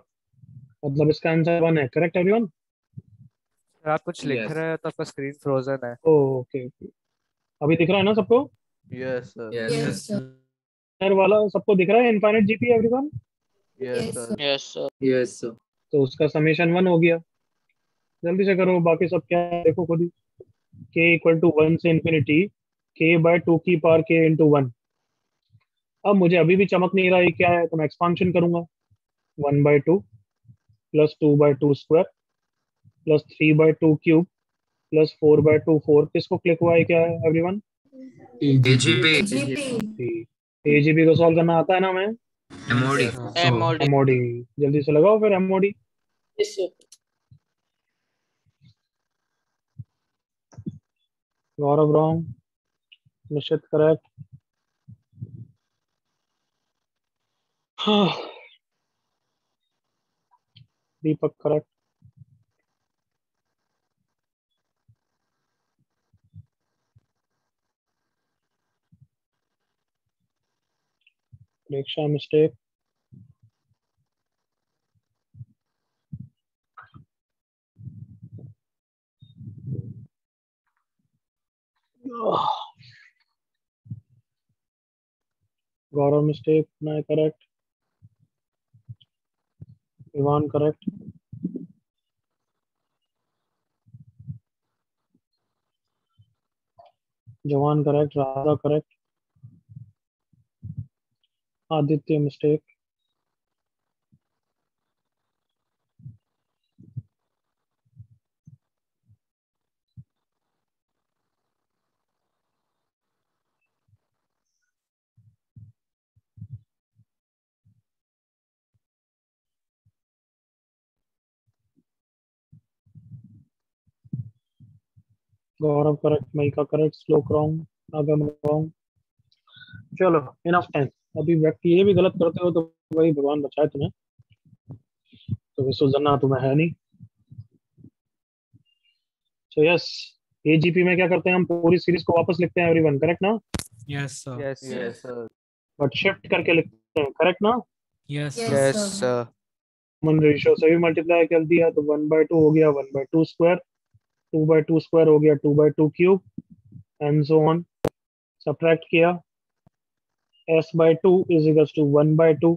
मतलब इसका आंसर 1 है, करेक्ट एवरीवन? आप कुछ लिख Yes. रहे हैं तो आपका स्क्रीन फ्रोजन है। ओके ओके, अभी दिख रहा है ना सबको? Yes, Yes, sir. सर वाला सबको दिख रहा है infinite GP everyone? Yes, sir. Yes, sir. Yes, sir. तो उसका समेशन 1 हो गया। जल्दी से करो, बाकी सब क्या है देखो खुद ही। k इक्वल टू 1 से इंफिनिटी k बाय 2 की पावर k इंटू 1। अब मुझे अभी भी चमक नहीं रहा है क्या है, तो मैं एक्सपांशन करूंगा। 1/2 plus 2/2 square plus 3/2 cube plus 4/2 4। किसको क्लिक हुआ है क्या है एवरीवन? AGP. एजीबी को सॉल्व करना आता है ना मैं? MOD. MOD. एमओडी, जल्दी से लगाओ फिर MOD. Yes, sir. Gaurav wrong, Nishchit correct. Deepak correct. Preksha mistake. Gaurav mistake, मैं करेक्ट। Ivan correct. जवान correct. Radha correct. Aditya mistake. Gaurav correct. Maika correct. Shlok wrong. Agam wrong. चलो इनफ टाइम। अभी व्यक्ति ये भी गलत करते हो तो वही भगवान बचाए तुम्हें, तो विसर्जना तुम्हें है नहीं। सो यस, एजीपी में क्या करते हैं हम, पूरी सीरीज को वापस लिखते हैं एवरीवन, करेक्ट ना? Yes, sir. Yes, yes, sir. But shift करके लिखते हैं, करेक्ट ना? Yes, Yes, sir. Yes, sir. sir. Common ratio से भी मल्टीप्लाई कर दिया तो 1/2 हो गया 1/2 स्क्वायर, 2/2 स्क्वायर हो गया 2/2 cube, and so on. Subtract किया, s/2 is equals to 1/2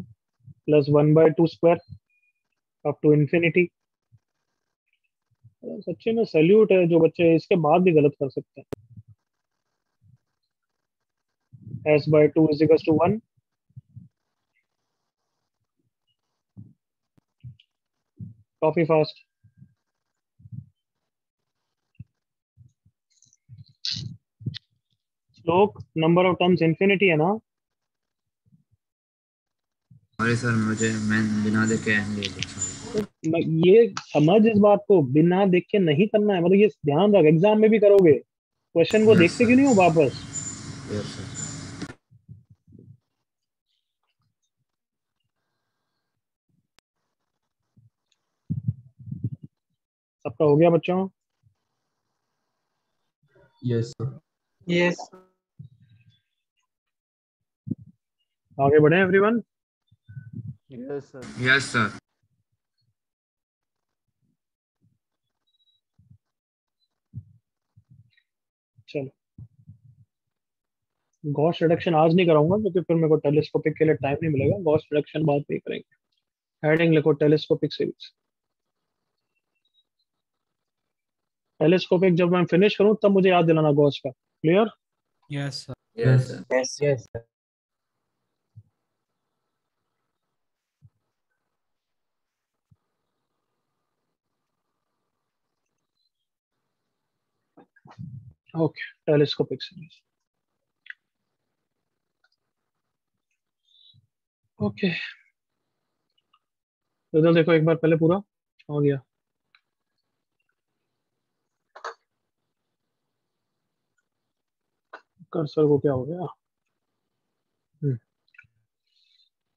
plus 1/2 square up to infinity. सच्ची में सैल्यूट है जो बच्चे इसके बाद भी गलत कर सकते हैं। s/2 इज इक्वल्स टू 1, काफी फास्ट। श्लोक, नंबर ऑफ टर्म्स इंफिनिटी है ना? सॉरी सर, मैं बिना देखे एन ले लिखा। ये समझ इस बात को, बिना देख के नहीं करना है, मतलब ये ध्यान रख, एग्जाम में भी करोगे, क्वेश्चन को Yes, देखते sir. क्यों नहीं हो वापस? Yes, sir. सबका हो गया बच्चों? Yes sir. Yes. आगे बढ़े everyone? Yes sir. Yes sir. चलो, गॉस रिडक्शन आज नहीं कराऊंगा क्योंकि फिर मेरे को टेलीस्कोपिक के लिए टाइम नहीं मिलेगा। गॉस रिडक्शन बाद में ही करेंगे। हेडिंग लिखो टेलीस्कोपिक सीरीज। टेलीस्कोपिक जब मैं फिनिश करूं तब मुझे याद दिलाना गॉस का। Clear? Yes sir. Yes sir. Yes yes sir. Okay, telescopic series. Okay, इधर देखो एक बार पहले पूरा हो गया। कर्सर को क्या हो गया?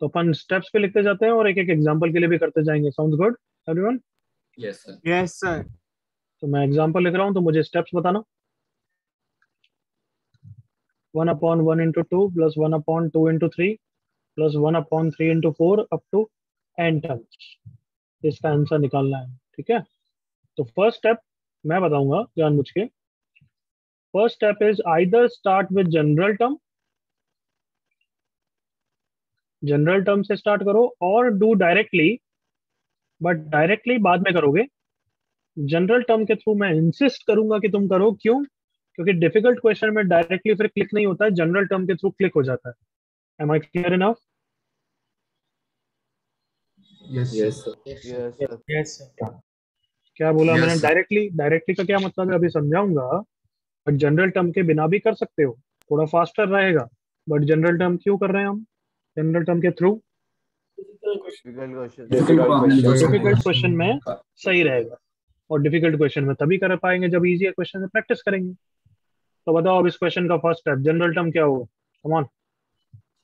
तो अपन स्टेप्स पे लिखते जाते हैं और एक एक एग्जांपल के लिए भी करते जाएंगे। Sounds good everyone? Yes sir. Yes sir. तो मैं एग्जांपल लिख रहा हूं तो मुझे स्टेप्स बताना। 1/1 into 2 plus 1/2 into 3 plus 1/3 into 4 up to n terms। इसका आंसर निकालना है। ठीक है, तो फर्स्ट स्टेप मैं बताऊंगा जानबूझ के। First step is either start with general term, general term से स्टार्ट करो, और डू डायरेक्टली, बट डायरेक्टली बाद में करोगे। जनरल टर्म के थ्रू मैं इंसिस्ट करूंगा कि तुम करो। क्यों? क्योंकि डिफिकल्ट क्वेश्चन में डायरेक्टली फिर क्लिक नहीं होता है, जनरल टर्म के थ्रू क्लिक हो जाता है। Am I clear enough? Yes yes sir. Sir. Yes sir. क्या बोला Yes, मैंने? sir. डायरेक्टली, डायरेक्टली का क्या मतलब है अभी समझाऊंगा। बट जनरल टर्म के बिना भी कर सकते हो, थोड़ा फास्टर रहेगा। बट जनरल टर्म क्यों कर रहे हैं हम? जनरल टर्म के थ्रू डिफिकल्ट क्वेश्चन में सही रहेगा, और डिफिकल्ट क्वेश्चन में तभी कर पाएंगे जब इजी क्वेश्चन में प्रैक्टिस करेंगे। तो बताओ अब इस क्वेश्चन का फर्स्ट स्टेप जनरल टर्म क्या होगा? Come on,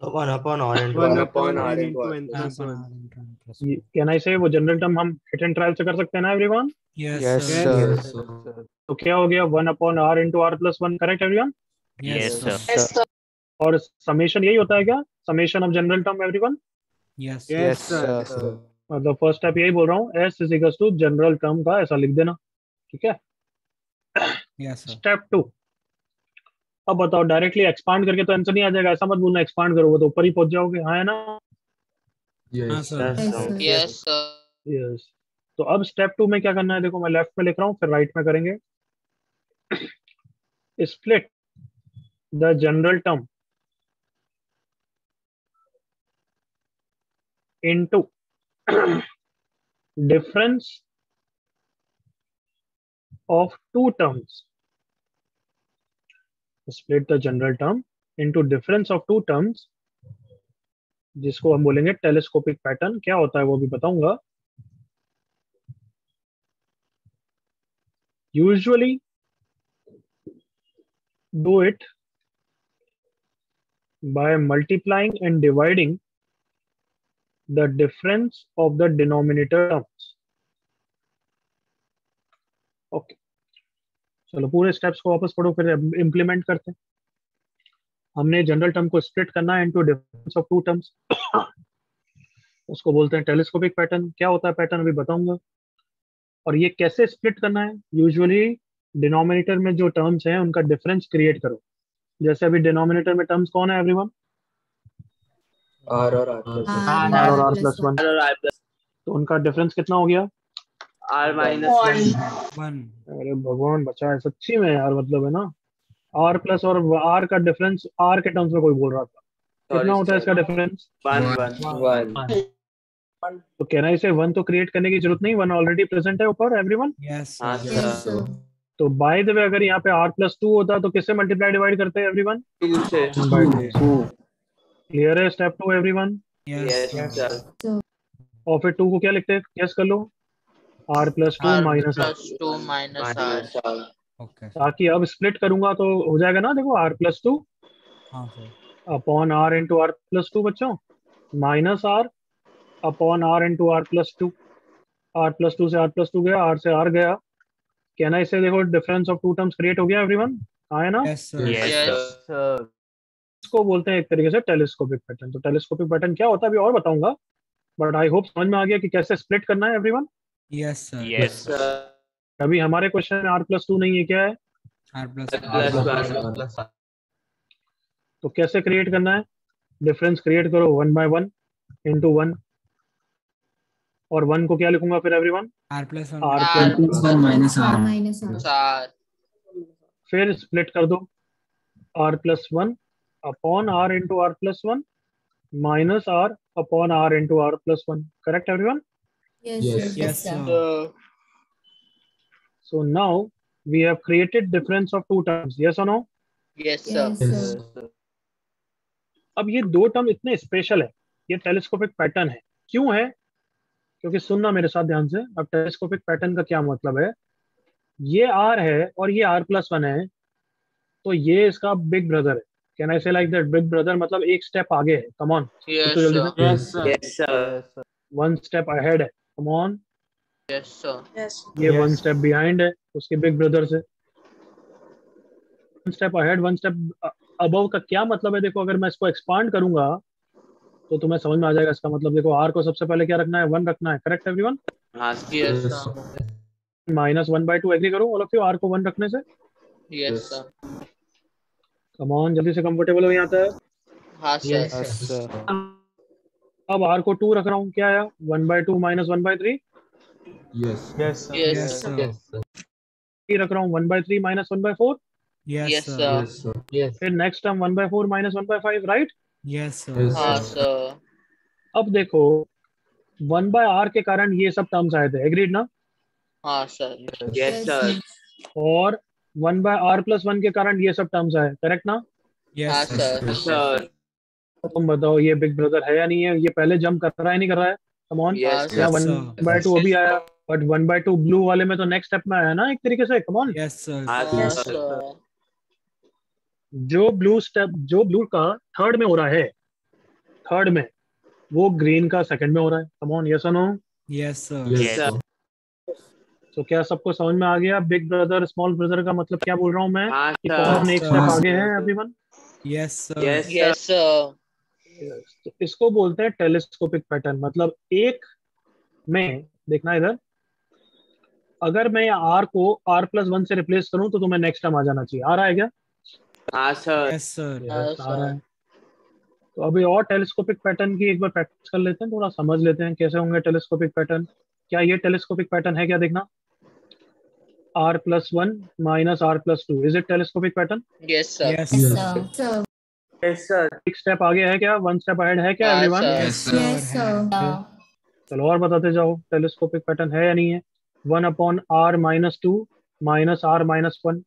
1/r into n plus 1। Can I say वो जनरल टर्म हम हिट एंड ट्रायल से कर सकते हैं ना everyone? Yes Yes, sir. sir. तो क्या हो गया? 1/r into r+1। Correct everyone? Yes sir. Yes, sir. और समेशन यही होता है क्या? Summation of general term everyone? Yes Yes, sir. मतलब फर्स्ट स्टेप यही बोल रहा हूँ, S is equal to general term का ऐसा लिख देना। ठीक है, यस सर। स्टेप 2। अब बताओ, डायरेक्टली एक्सपांड करके तो आंसर नहीं आ जाएगा, ऐसा मत बोलना एक्सपांड करोगे तो ऊपर ही पहुंच जाओगे। हाँ है ना? हाँ सर। Yes, sir. यस। तो अब स्टेप 2 में क्या करना है? देखो मैं लेफ्ट में लिख रहा हूँ, फिर राइट में करेंगे। Split the general term into difference of two terms। split the general term into difference of two terms, जिसको हम बोलेंगे टेलीस्कोपिक पैटर्न। क्या होता है वो भी बताऊंगा। Usually do it by multiplying and dividing the difference of the denominator terms। Okay, चलो पूरे स्टेप्स को वापस पढ़ो, फिर इंप्लीमेंट करते हैं। हमने जनरल टर्म को स्प्लिट करना है into difference of two terms, उसको बोलते हैं टेलीस्कोपिक पैटर्न। क्या होता है पैटर्न अभी बताऊंगा। और ये कैसे स्प्लिट करना है? यूजुअली डिनोमिनेटर में जो टर्म्स हैं उनका डिफरेंस क्रिएट करो। जैसे अभी डिनोमिनेटर में टर्म्स कौन है एवरीवन? R और R+1। R और R+1। तो उनका डिफरेंस कितना हो गया? R-1। अरे भगवान बचा है सच्ची में यार, मतलब है ना, R प्लस और R का डिफरेंस, R के टर्म्स में कोई बोल रहा था, कितना होता है इसका डिफरेंस? 1। तो कहना है इसे 1 तो क्रिएट करने की जरूरत नहीं, 1 ऑलरेडी प्रेजेंट है ऊपर एवरीवन। Yes Yes, sir. तो बाय द वे अगर यहाँ पे R+2 होता तो किससे मल्टीप्लाई डिवाइड करते हैं एवरीवन? 2 से। क्लियर है स्टेप 2 एवरीवन? Yes Sir. और फिर 2 को क्या लिखते हैं? गेस कर लो। R+2 R minus R, plus 2 minus R. Okay. ताकि अब स्प्लिट करूंगा तो हो जाएगा ना, देखो R+2 हाँ sir. Upon R into R+2 बच्चों, minus R upon R into R+2। R+2 से R+2 गया, R से R गया, कैन आई से देखो difference of two terms create हो गया एवरीवन, हाँ है ना? Yes, sir. सर इसको बोलते हैं एक तरीके से टेलीस्कोपिक पैटर्न। तो टेलीस्कोपिक पैटर्न क्या होता है अभी और बताऊंगा, बट आई होप समझ में आ गया कि कैसे स्प्लिट करना है एवरीवन। Yes, sir. सर अभी हमारे क्वेश्चन में r+2 नहीं है, क्या है? R plus प्लस वन तो कैसे क्रिएट करना है? डिफरेंस क्रिएट करो 1 by 1 into 1, और 1 को क्या लिखूंगा फिर everyone? R plus r one. plus one minus r चार फिर स्प्लिट कर दो r+1 upon r into r+1 minus r upon r into r+1, correct everyone? Yes, sir. So now we have created difference of two terms, yes or no? Yes sir अब ये दो term इतने special है, ये telescopic pattern है। क्यों है? क्योंकि सुनना मेरे साथ ध्यान से। अब टेलीस्कोपिक पैटर्न का क्या मतलब है? ये r है और ये r+1 है, तो ये इसका बिग ब्रदर है। कैन आई से लाइक दैट? बिग ब्रदर मतलब एक स्टेप आगे है। कम ऑन, यस तो जल्दी सर से, yes sir one step ahead है। कम ऑन, यस सर ये वन स्टेप बिहाइंड है उसके बिग ब्रदर से। One step ahead one step above का क्या मतलब है? देखो, अगर मैं इसको एक्सपांड करूंगा तो तुम्हें समझ में आ जाएगा इसका मतलब। देखो, r को सबसे पहले क्या रखना है? 1 रखना है, करेक्ट एवरीवन? हाँ यस सर -1/2 एग्री करो ऑल ऑफ यू r को 1 रखने से। यस सर कम ऑन, जल्दी से कंफर्टेबल हो यहाँ तक। हाँ सर अब r को 2 रख रहा हूँ, क्या आया? 1/2 -1/3। Yes Yes, sir. रख रहा हूँ 1/3 -1/4। Yes sir. सर सर फिर next term 1/4 -1/5, right? Yes, sir. हाँ सर अब देखो 1/r के कारण ये सब टर्म्स आए थे, एग्रीड ना? हाँ सर यस सर और 1/r+1 के कारण ये सब टर्म्स आए, करेक्ट ना? हाँ Yes, sir. सर सर तुम बताओ ये बिग ब्रदर है या नहीं है? ये पहले जंप कर रहा है नहीं कर रहा है? कम ऑन, यस या Yes, sir. 1/2 अभी आया, बट 1/2 ब्लू वाले में तो नेक्स्ट स्टेप में आया ना एक तरीके से। Come on, Yes, sir. हाँ हाँ सर सर जो ब्लू का थर्ड में हो रहा है, थर्ड में, वो ग्रीन का सेकंड में हो रहा है। कम ऑन, यस और no? Yes, sir. Yes sir तो क्या सबको समझ में आ गया बिग ब्रदर स्मॉल ब्रदर का मतलब क्या बोल रहा हूँ मैं? हाँ कि सर कौन एक Yes, स्टेप sir. आगे है everyone? Yes, sir. Yes yes sir तो इसको बोलते हैं टेलीस्कोपिक पैटर्न। मतलब एक में देखना इधर, अगर मैं r को r+1 से रिप्लेस करूं तो तुम्हें नेक्स्ट टर्म आ जाना चाहिए। आ रहा है क्या? हाँ सर Yes, sir. हाँ आ रहा है। सर तो अभी और टेलीस्कोपिक पैटर्न की एक बार प्रैक्टिस कर लेते हैं, थोड़ा समझ लेते हैं कैसे होंगे टेलीस्कोपिक पैटर्न। क्या ये टेलीस्कोपिक पैटर्न है? क्या देखना, r+1 -r+2, is it telescopic pattern? Yes sir Yes, yes sir. Yes sir एक स्टेप आगे है क्या? वन स्टेप अहेड है क्या हाँ एवरीवन? Sir Yes, sir. चलो और बताते जाओ, टेलीस्कोपिक पैटर्न है या नहीं है? 1/r-2 -r-1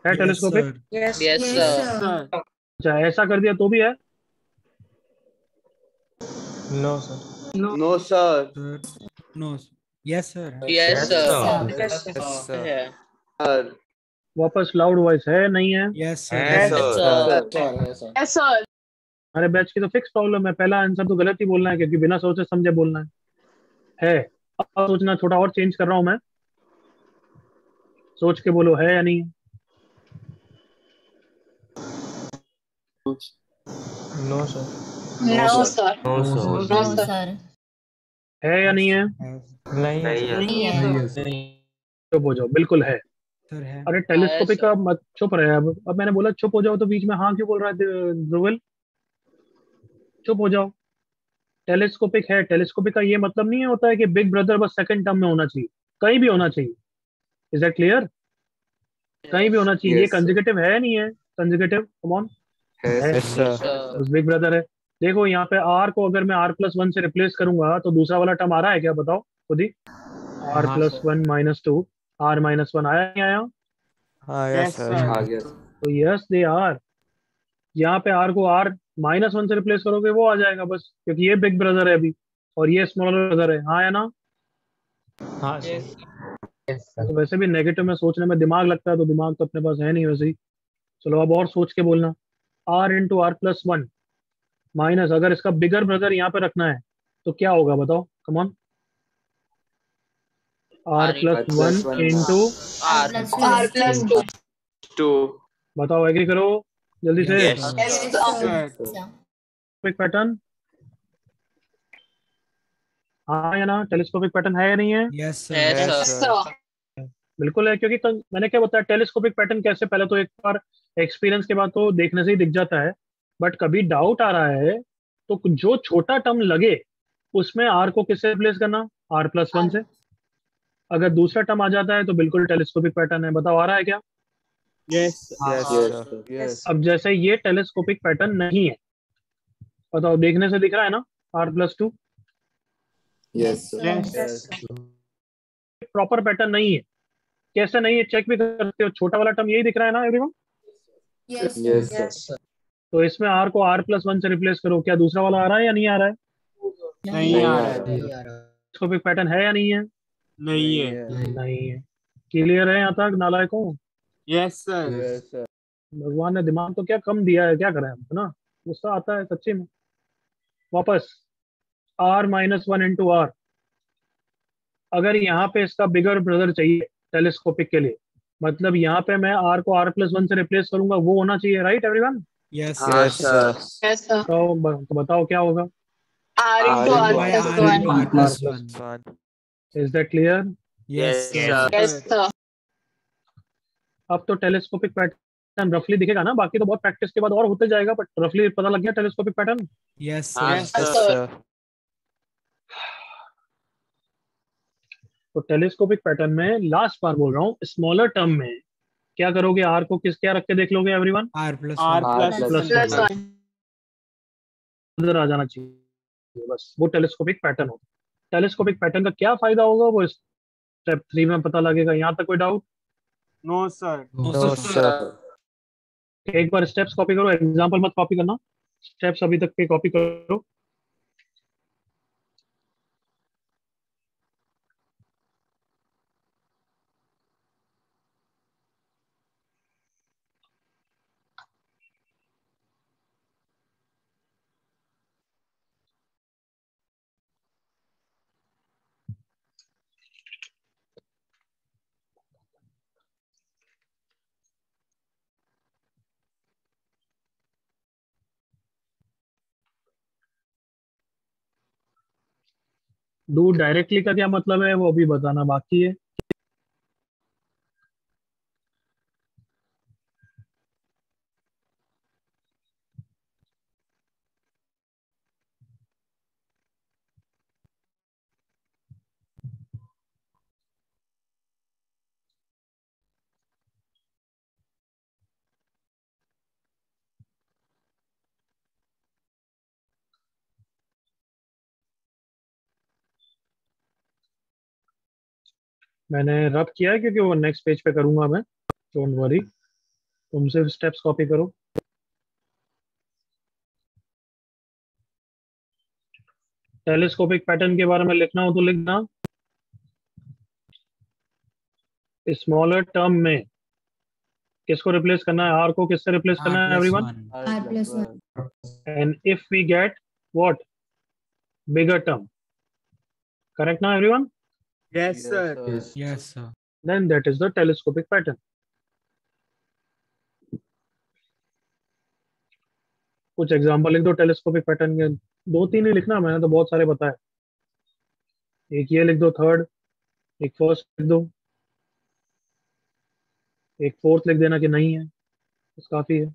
है Yes, telescopic? sir. Yes sir अच्छा, ऐसा कर दिया तो भी है? No sir no sir Sir. No. sir. Yes, sir. Yes sir Yes, sir. है सर वापस लाउड वॉइस है नहीं है? Yes, sir. Yes, sir yes sir हमारे बैच की तो फिक्स प्रॉब्लम है, पहला आंसर तो गलत ही बोलना है क्योंकि बिना सोचे समझे बोलना है। अब सोचना थोड़ा और चेंज कर रहा हूं मैं, सोच के बोलो है या नहीं है? No sir no sir No, sir. No sir है या नहीं है? नहीं है चुप हो जाओ, बिल्कुल है। Sir है. अरे टेलीस्कोपिक का मत चुप रहे। अब मैंने बोला चुप हो जाओ तो बीच में हाँ क्यों बोल रहा है ध्रुवल? चुप हो जाओ। टेलीस्कोपिक है। टेलीस्कोपिक का ये मतलब नहीं होता है कि बिग ब्रदर बस सेकंड टर्म में होना चाहिए, कहीं भी होना चाहिए। Is that clear? कहीं भी होना चाहिए। ये Yes, sir. कंसेक्यूटिव है नहीं है? Consecutive, come on, Yes, sir. बस बिग ब्रदर है। देखो यहाँ पे r को अगर मैं r+1 से रिप्लेस करूंगा तो दूसरा वाला टर्म आ रहा है क्या? बताओ खुद ही। r+1 -2 r-1 आया नहीं आया? हाँ, yes, sir. आ गया तो यस दे आर। यहाँ पे r को r-1 से रिप्लेस करोगे वो आ जाएगा बस, क्योंकि ये बिग ब्रदर है अभी और ये स्मॉलर ब्रदर है। हाँ या ना? हाँ सर तो वैसे भी नेगेटिव में सोचने में दिमाग लगता है, तो दिमाग तो अपने पास है नहीं वैसे ही। चलो अब और सोच के बोलना। r×r+1 माइनस, अगर इसका बिगर ब्रदर यहाँ पे रखना है तो क्या होगा बताओ? Come on, r plus one into R plus 2. 2. बताओ, एग्री करो जल्दी से। Yes, sir. Yes, sir. Telescopic pattern, हाँ या ना? टेलीस्कोपिक पैटर्न है या नहीं है? Yes, sir. Yes, Yes, sir. sir. बिल्कुल है, क्योंकि मैंने क्या बताया, टेलीस्कोपिक पैटर्न कैसे, पहले तो एक बार एक्सपीरियंस के बाद तो देखने से ही दिख जाता है, बट कभी डाउट आ रहा है तो जो छोटा टर्म लगे उसमें आर को किससे रिप्लेस करना? आर प्लस वन से। अगर दूसरा टर्म आ जाता है तो बिल्कुल टेलीस्कोपिक पैटर्न है। बताओ, आ रहा है क्या? Yes, Yes. अब जैसे ये टेलीस्कोपिक पैटर्न नहीं है, बताओ, देखने से दिख रहा है ना r plus two? Yes. Proper pattern नहीं है। कैसे नहीं है, चेक भी करते हो, छोटा वाला टर्म यही दिख रहा है ना एवरीवन? Yes. तो इसमें आर को आर प्लस वन से रिप्लेस करो, क्या दूसरा वाला आ रहा है या नहीं आ रहा है? नहीं आ रहा है। टेलीस्कोपिक पैटर्न है या नहीं है? नहीं है। नहीं है। क्लियर है यहाँ तक नालायकों? Yes, sir. भगवान ने दिमाग तो क्या कम दिया है, क्या करें हम, है ना? गुस्सा आता है सच्ची में। वापस r minus one into r, अगर यहाँ पे इसका बिगर ब्रदर चाहिए टेलीस्कोपिक के लिए, मतलब यहाँ पे मैं r को r प्लस वन से रिप्लेस करूंगा, वो होना चाहिए, right everyone? Yes, Yes, sir. Yes, sir. तो बताओ क्या होगा? R into R By plus R into 1. R plus 1. Is that clear? Yes, sir. Yes, sir. अब तो टेलीस्कोपिक पैटर्न रफली दिखेगा ना, बाकी तो बहुत प्रैक्टिस के बाद और होते जाएगा, बट रफली पता लग गया telescopic pattern. Yes, sir. Yes, sir. तो टेलीस्कोपिक पैटर्न में लास्ट बार बोल रहा हूँ, स्मॉलर टर्म में क्या करोगे? आर को किस क्या रख के देख लोगे everyone? R plus R 1. Plus 1. इधर आ जाना चाहिए, बस वो टेलीस्कोपिक पैटर्न होगा। टेलीस्कोपिक पैटर्न का क्या फायदा होगा वो स्टेप 3 में पता लगेगा। यहाँ तक कोई doubt? No, sir. No, sir. एक बार स्टेप्स कॉपी करो, एग्जांपल मत कॉपी करना, स्टेप्स अभी तक के कॉपी करो। डू डायरेक्टली का क्या मतलब है वो अभी बताना बाकी है। मैंने रब किया है क्योंकि वो नेक्स्ट पेज पे करूंगा मैं, डोंट वरी, तुम सिर्फ स्टेप्स कॉपी करो। टेलीस्कोपिक पैटर्न के बारे में लिखना हो तो लिखना। स्मॉलर टर्म में किसको रिप्लेस करना है? आर को किससे रिप्लेस R करना है plus everyone? 1. R plus 1. And if we get what? Bigger term, correct ना everyone? Yes, sir. Yes, sir. Then that is the telescopic pattern. कुछ एग्जांपल लिख दो टेलीस्कोपिक पैटर्न के, 2-3 ही लिखना, मैंने तो बहुत सारे बताए। एक ये लिख दो थर्ड, एक फर्स्ट लिख दो, एक फोर्थ लिख देना कि नहीं है, बस काफी है।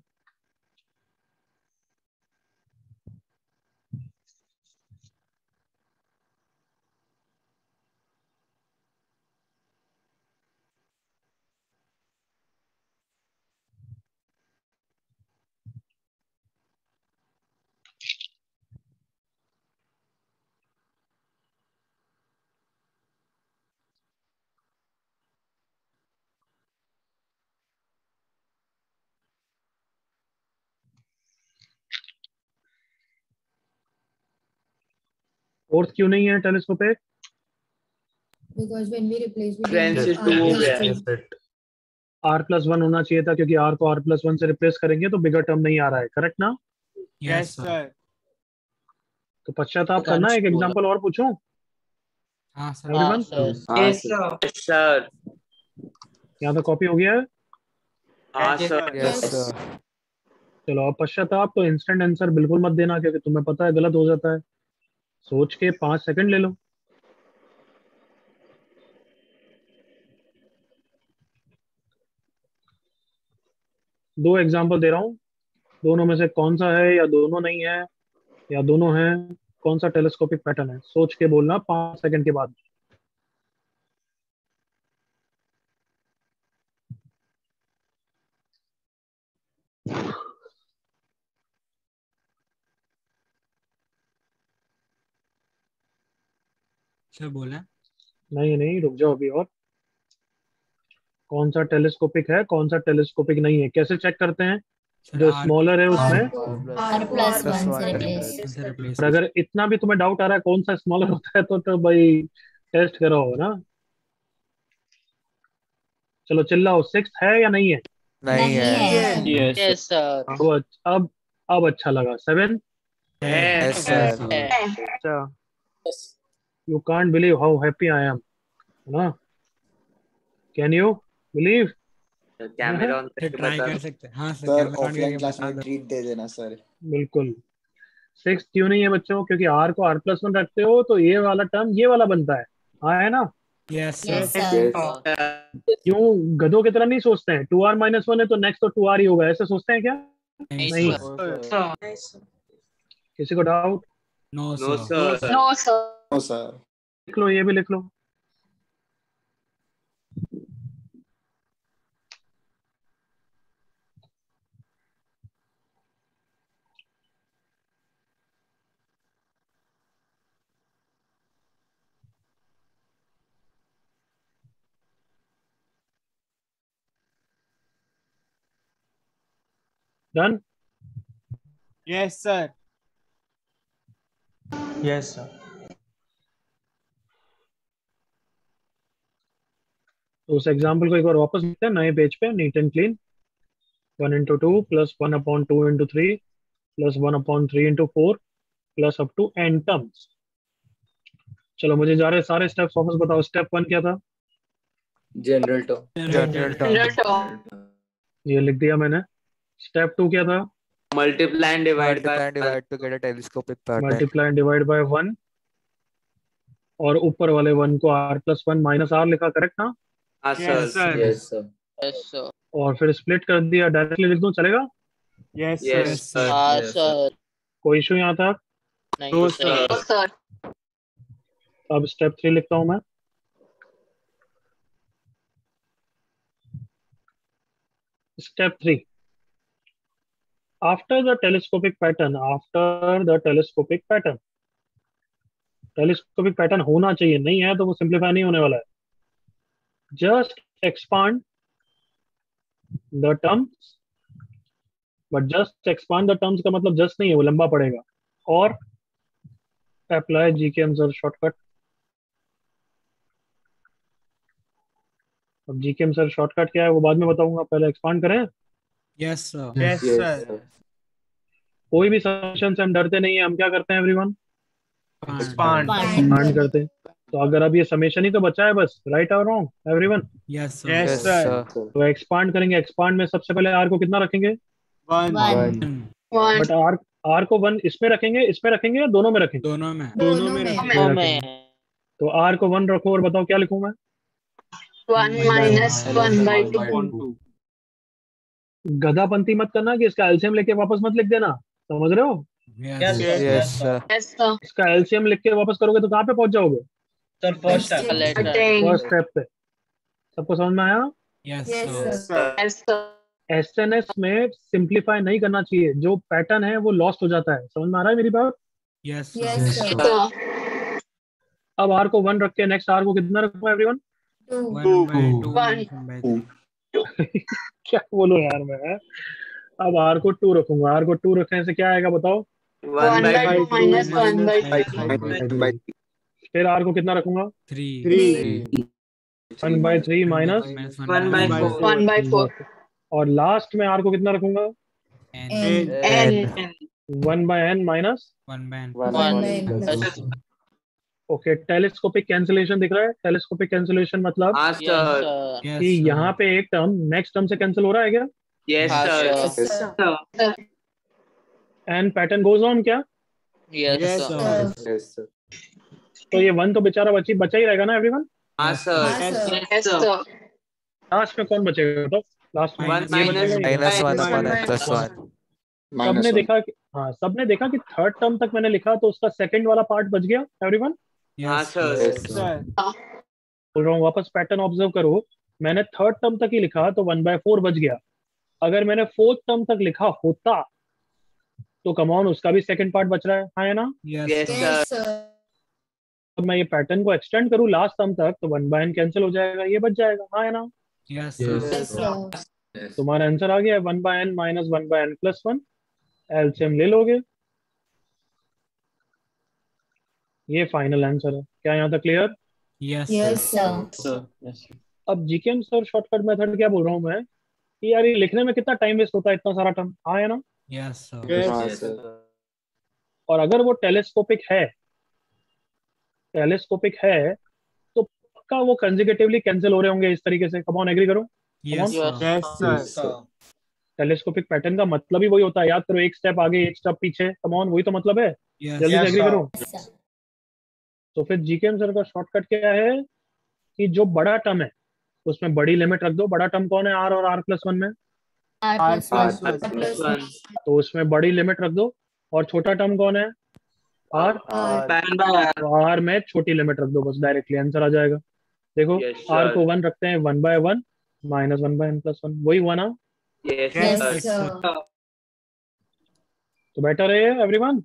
फोर्थ क्यों नहीं है telescopic? Because when we replace with Francis R two plus है। 2. आर प्लस वन होना चाहिए था, क्योंकि आर को आर प्लस वन से रिप्लेस करेंगे तो बिगर टर्म नहीं आ रहा है, करेक्ट ना? Yes, sir. तो पश्चाताप करना। एक एग्जांपल और पूछूं? हाँ सर। Everyone Yes, sir. यहाँ तो कॉपी हो गया है। हाँ सर। Yes, sir. चलो अब पश्चाताप तो इंस्टेंट आंसर बिल्कुल मत देना, क्योंकि तुम्हें पता है गलत हो जाता है। सोच के 5 सेकंड ले लो। दो एग्जांपल दे रहा हूँ, दोनों में से कौन सा है या दोनों नहीं है या दोनों है, कौन सा टेलीस्कोपिक पैटर्न है, सोच के बोलना 5 सेकंड के बाद। सर बोला। नहीं रुक जाओ अभी और। कौन सा टेलीस्कोपिक है, कौन सा टेलीस्कोपिक नहीं है, कैसे चेक करते हैं? जो स्मॉलर है उसमें, और अगर इतना भी तुम्हें डाउट आ रहा है कौन सा स्मॉलर होता है तो भाई टेस्ट करो ना। चलो चिल्लाओ, 6 है या नहीं है? नहीं है। Yes, sir. अब अच्छा लगा। 7 Yes, sir. अच्छा, you can't believe how happy I am, ना? Can you believe? Camera on sir try कर सकते हैं। हाँ sir, sir camera on offline करके क्लास बता में दो। ट्रीट दे देना सर। बिल्कुल। 6 क्यों नहीं है बच्चों? क्योंकि r को r+1 रखते हो तो ये वाला टर्म ये वाला बनता है। हाँ है ना? Yes Yes, sir. sir. क्यों गधों की तरह नहीं सोचते हैं? 2r-1 है तो नेक्स्ट तो 2r ही होगा, ऐसे सोचते हैं क्या? नहीं नहीं। सर। किसी को doubt? No no sir. Sir. No sir. No sir. लिख लो, ये भी लिख लो। Done? Yes, sir. Yes, sir. तो उस एग्जाम्पल को एक बार वापस लिखते हैं नए पेज पे, neat and clean. 1 into 2 plus 1/2 into 3 plus 1/3 into 4 plus up to n terms। चलो मुझे जा रहे सारे स्टेप्स वापस बताओ। स्टेप 1 क्या था? General term. General term. ये लिख दिया मैंने। स्टेप 2 क्या था? Multiply and divide Multiply by and divide to get a telescopic pattern. Multiply and divide by 1, और ऊपर वाले 1 को r+1 माइनस r लिखा, करेक्ट ना? हाँ Yes, sir. sir. Yes sir. Yes, sir. और फिर स्प्लिट कर दिया। डायरेक्टली लिख दूं, चलेगा? Yes, yes sir. सर। हाँ Yes, सर। कोई इशू यहाँ तक? नहीं No, सर। No sir. अब स्टेप 3 लिखता हूं मैं। Step 3, after the telescopic pattern, telescopic pattern होना चाहिए, नहीं है तो वो सिंप्लीफाई नहीं होने वाला है। Just expand the terms, but just expand the terms का मतलब जस्ट नहीं है, वो लंबा पड़ेगा। और अप्लाई जीके आंसर शॉर्टकट। अब जीके आंसर शॉर्टकट क्या है वो बाद में बताऊंगा, पहले एक्सपांड करें। Yes sir. Yes, yes sir. Sir. कोई भी समेशन से हम डरते नहीं है, हम क्या करते हैं एवरीवन? Expand. एक्सपांड करते हैं। तो अगर अब ये समेशन ही तो बचा है बस, राइट और wrong everyone? Yes sir. Yes, Yes, sir. sir. तो एक्सपांड करेंगे। एक्सपांड में सबसे पहले आर को कितना रखेंगे? 1. 1 बट आर को 1 इसमें रखेंगे, इसमें रखेंगे या दोनों में रखेंगे? दोनों में। दोनों में रखें। में रखेंगे। तो आर को 1 रखो और बताओ क्या लिखूं मैं? 1 minus 1/2। गधापंती मत करना कि इसका एलसीएम लेके वापस मत लिख देना, समझ रहे हो? Yes Yes, sir. Yes, sir. इसका एलसीएम लिख के वापस करोगे तो कहाँ पे पहुंच जाओगे? फर्स्ट फर्स्ट स्टेप पे। सबको समझ में आया? Yes Yes, sir. sir. Yes, sir. SNS में सिंप्लीफाई नहीं करना चाहिए, जो पैटर्न है वो लॉस्ट हो जाता है। समझ में आ रहा है मेरी बात? Yes Yes, sir. sir. Sir. अब आर को 1 रख के नेक्स्ट आर को कितना रखूं एवरीवन? 1/2 क्या बोलूं यार मैं? अब आर को 2 रखूंगा। आर को 2 रखने से क्या आएगा बताओ? 1/2 minus 1/3। फिर आर को कितना रखूंगा? 3 1/3 माइनस 1/4 1/4। और लास्ट में आर को कितना रखूंगा? N। 1/n minus 1/n। 1. Okay, telescopic cancellation दिख रहा है? टेलीस्कोपिक कैंसिलेशन मतलब हाँ Yes, सर। sir. कि यहाँ पे एक टर्म नेक्स्ट टर्म से कैंसिल हो रहा है क्या? यस हाँ, sir. sir. And pattern goes on क्या? Yes, Yes, sir. sir. Yes sir. तो ये वन तो बेचारा बचा ही रहेगा ना एवरीवन? हाँ सर। Yes sir. लास्ट में कौन बचेगा? तो लास्ट में वन ये माइनस बचेगा, ये -1 बचेगा। upon n+1. सबने देखा कि हाँ, सबने देखा कि थर्ड टर्म तक मैंने लिखा तो उसका सेकंड वाला पार्ट बच गया एवरीवन? हाँ Yes, सर। sir. बोल रहा हूँ वापस पैटर्न ऑब्जर्व करो। मैंने थर्ड टर्म तक ही लिखा तो 1/4 बच गया। अगर मैंने फोर्थ टर्म तक लिखा होता तो कमॉन उसका भी सेकंड पार्ट बच रहा है, हाँ या ना? Yes, yes sir. सर। अब मैं ये पैटर्न को एक्सटेंड करूँ लास्ट टर्म तक तो 1/n कैंसिल हो जाएगा, ये बच जाएगा, हाँ या ना? Yes, Yes. sir. Yes sir. तुम्हारा आंसर आ गया 1/n माइनस 1/n+1। एलसीएम ले लोगे, ये फाइनल आंसर है। क्या यहाँ तक clear? Yes, yes sir. Sir. अब जीकेएम सर शॉर्टकट मेथड क्या बोल रहा हूँ मैं कि यार ये लिखने में कितना टाइम वेस्ट होता है, इतना सारा टर्म, हाँ या ना? Yes, sir. हाँ सर। और अगर वो टेलीस्कोपिक है तो पक्का वो कंसेक्यूटिवली कैंसिल हो रहे होंगे इस तरीके से। कम ऑन, एग्री करो। Yes, Come sir. Yes, sir. Telescopic pattern का मतलब ही वही होता है, याद करो, एक स्टेप आगे एक स्टेप पीछे। कम ऑन, वही तो मतलब है। Yes, जल्दी से Yes, एग्री sir. करो। तो फिर जीकेएम सर का शॉर्टकट क्या है कि जो बड़ा टर्म है उसमें बड़ी लिमिट रख दो। बड़ा टर्म कौन है? आर और r+1 में, R+1। R+1. तो उसमें बड़ी लिमिट रख दो। और छोटा टर्म कौन है? आर, तो आर में छोटी लिमिट रख दो, बस डायरेक्टली आंसर आ जाएगा। देखो, यस आर को सर। 1 रखते हैं, 1/1 माइनस 1/n+1, वही हुआ ना? Yes yes sir. सर। तो बेटर है एवरीवन।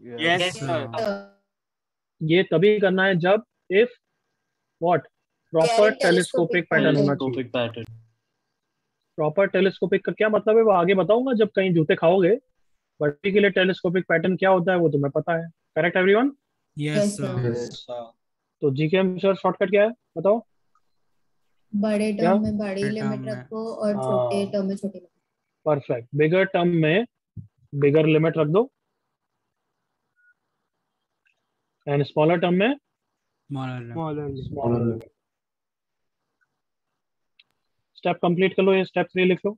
Yes, sir. ये तभी करना है जब if what proper telescopic pattern होना चाहिए। प्रॉपर टेलीस्कोपिक का क्या मतलब है वो आगे बताऊंगा जब कहीं जूते खाओगे, बट अभी के लिए टेलीस्कोपिक पैटर्न क्या होता है वो तुम्हें पता है। Correct everyone? Yes, sir. Yes. तो जीकेएम सर शॉर्टकट क्या है बताओ? बड़े क्या? टर्म में बड़ी बड़े लिमिट term में। रखो और छोटे हाँ, टर्म में छोटी लिमिट। परफेक्ट। बिगर टर्म में बिगर लिमिट रख दो एंड स्मॉलर टर्म में Smaller limit. Smaller limit. Smaller limit. Step complete कर लो, ये स्टेप 3 लिख लो।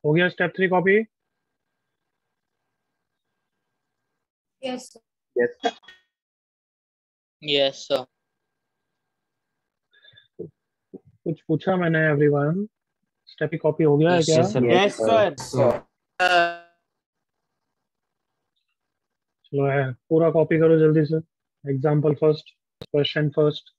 हो गया step 3 copy? Yes Yes, sir. कुछ पूछा मैंने एवरीवन? स्टेप की कॉपी हो गया है क्या? Yes, sir. चलो है, पूरा कॉपी करो जल्दी से। Example first, question first.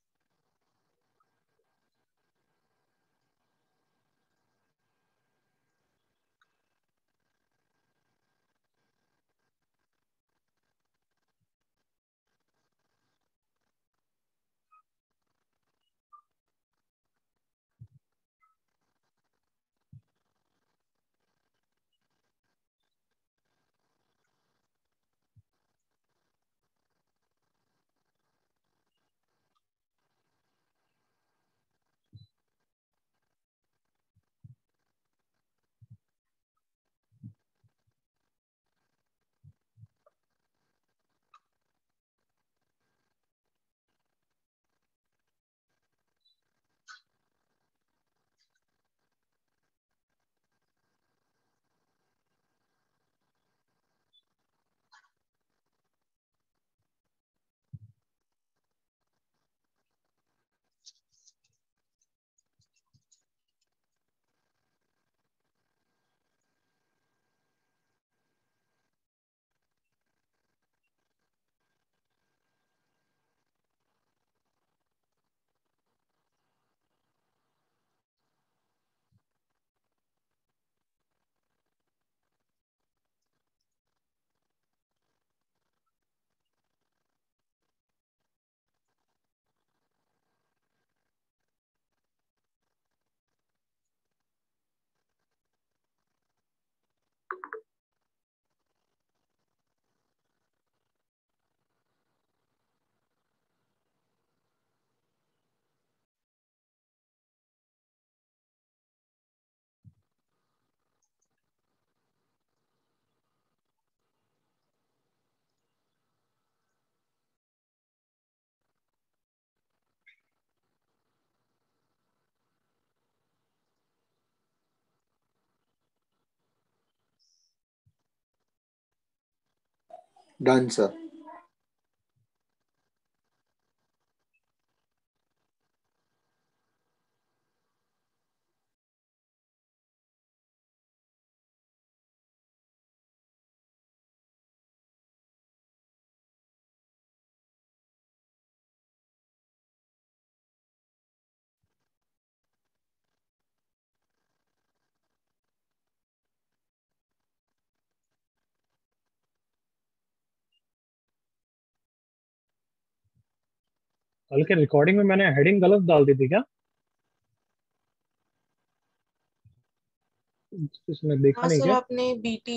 Done, sir. कल के रिकॉर्डिंग में मैंने हेडिंग गलत डाल दी थी क्या? इसने देखा हाँ नहीं सर, क्या? आपने बीटी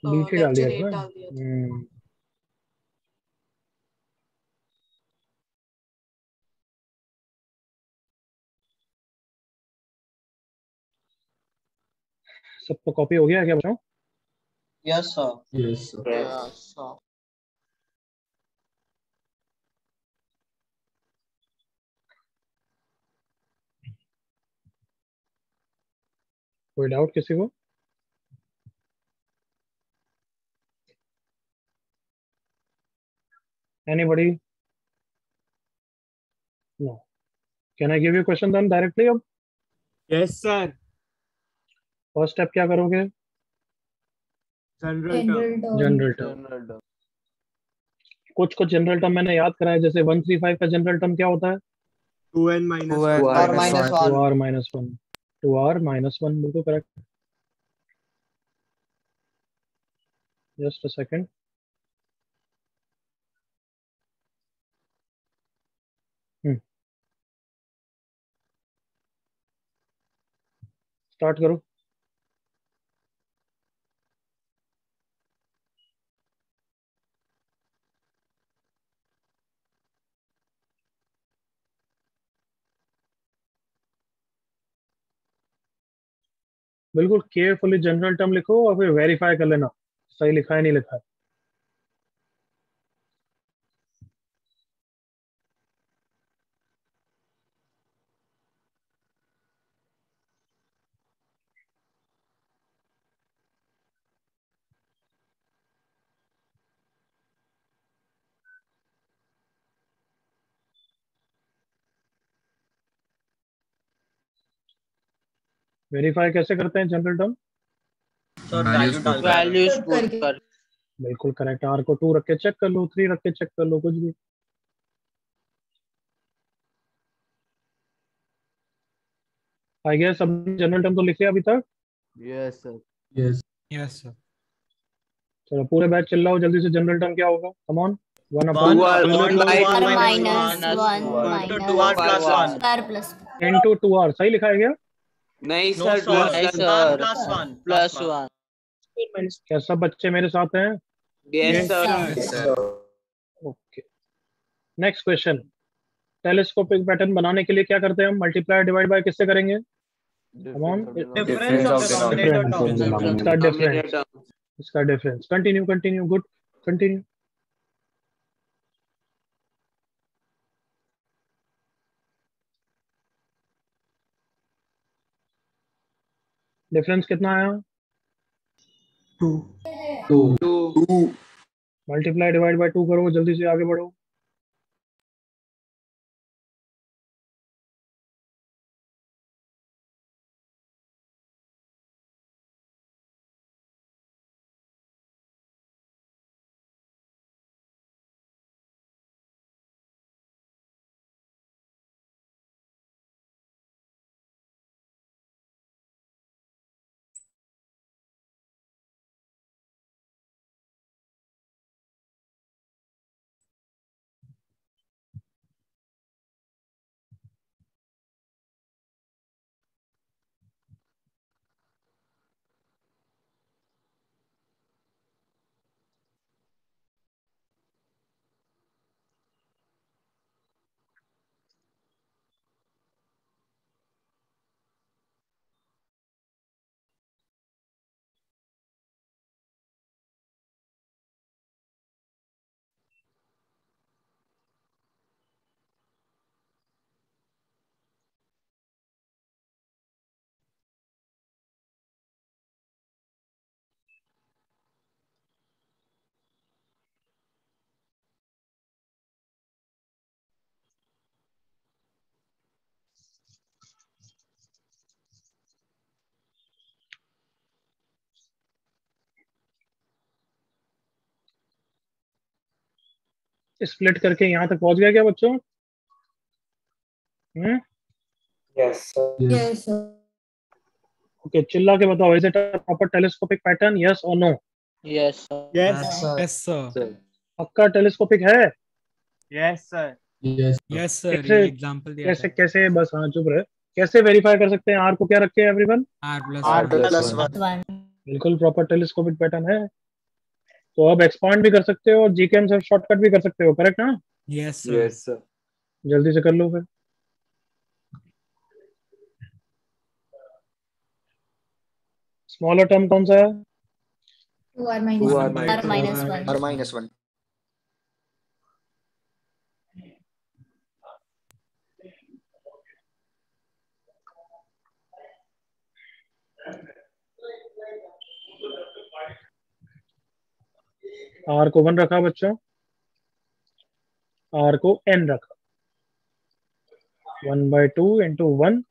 बीटी डाल दिया लेक्चर था 8 ना? डाल दिया था। सबको कॉपी हो गया है क्या बच्चों? Yes, sir. Yes, sir. Yes, sir. कोई डाउट किसी को? Anybody? No. Can I give you question then directly अब? Yes, sir. फर्स्ट स्टेप क्या करोगे? General term. General term. कुछ जनरल टर्म मैंने याद कराया, जैसे 135 का जनरल टर्म क्या होता है? 2n minus 2n 1. R minus 1. 2r minus 1। 2r minus 1 बिल्कुल correct. Just a second. Start करो। बिल्कुल केयरफुली जनरल टर्म लिखो और फिर वेरीफाई कर लेना सही लिखा है नहीं लिखा है। वेरीफाई कैसे करते हैं जनरल टर्म? Values put कर। बिल्कुल करेक्ट। आर को 2 रख के चेक कर लो, 3 रख के चेक कर लो, कुछ भी। आई गेस सब जनरल टर्म तो लिख लिया अभी तक। Yes, sir. Yes. Yes, sir. चलो पूरे बैच चिल्लाओ जल्दी से, जनरल टर्म क्या होगा? Come on. 1 upon 1 by R 2 minus 1 into minus 2r plus 1. R plus into 2r सही लिखा है क्या? नहीं सर, नहीं सर, plus 1. क्या सब बच्चे मेरे साथ हैं? Yes sir. Yes, sir. Okay. Next question. Telescopic pattern बनाने के लिए क्या करते हैं हम? मल्टीप्लाई डिवाइड बाय किससे करेंगे? Come on. Difference of denominator. इसका डिफरेंस, इसका difference. Continue continue, good continue. Difference कितना आया? 2. मल्टीप्लाई डिवाइड बाय 2 करो, जल्दी से आगे बढ़ो। स्प्लिट करके यहाँ तक पहुंच गया क्या बच्चों? Yes, sir. Yes, sir. Okay, चिल्ला के बताओ, is it a proper telescopic pattern, yes और no? Yes, sir. Yes, sir. Yes, sir. पक्का टेलीस्कोपिक है? Yes, sir. Yes, Yes, sir. कैसे ये एग्जांपल दिया कैसे था। कैसे बस हाँ चुप रहे। कैसे वेरीफाई कर सकते हैं? आर को क्या रखे हैं everyone? R plus R 1. plus 1. बिल्कुल प्रॉपर टेलीस्कोपिक पैटर्न है। तो अब एक्सपांड भी कर सकते हो और जीकेएम से शॉर्टकट भी कर सकते हो, करेक्ट ना? Yes, sir. Yes, sir. जल्दी से कर लो फिर। स्मॉलर टर्म कौन सा है? 2R minus 2R 1. minus R minus 1. R minus 1. Are को 1 रखा बच्चों, आर को n रखा। 1/2 into 1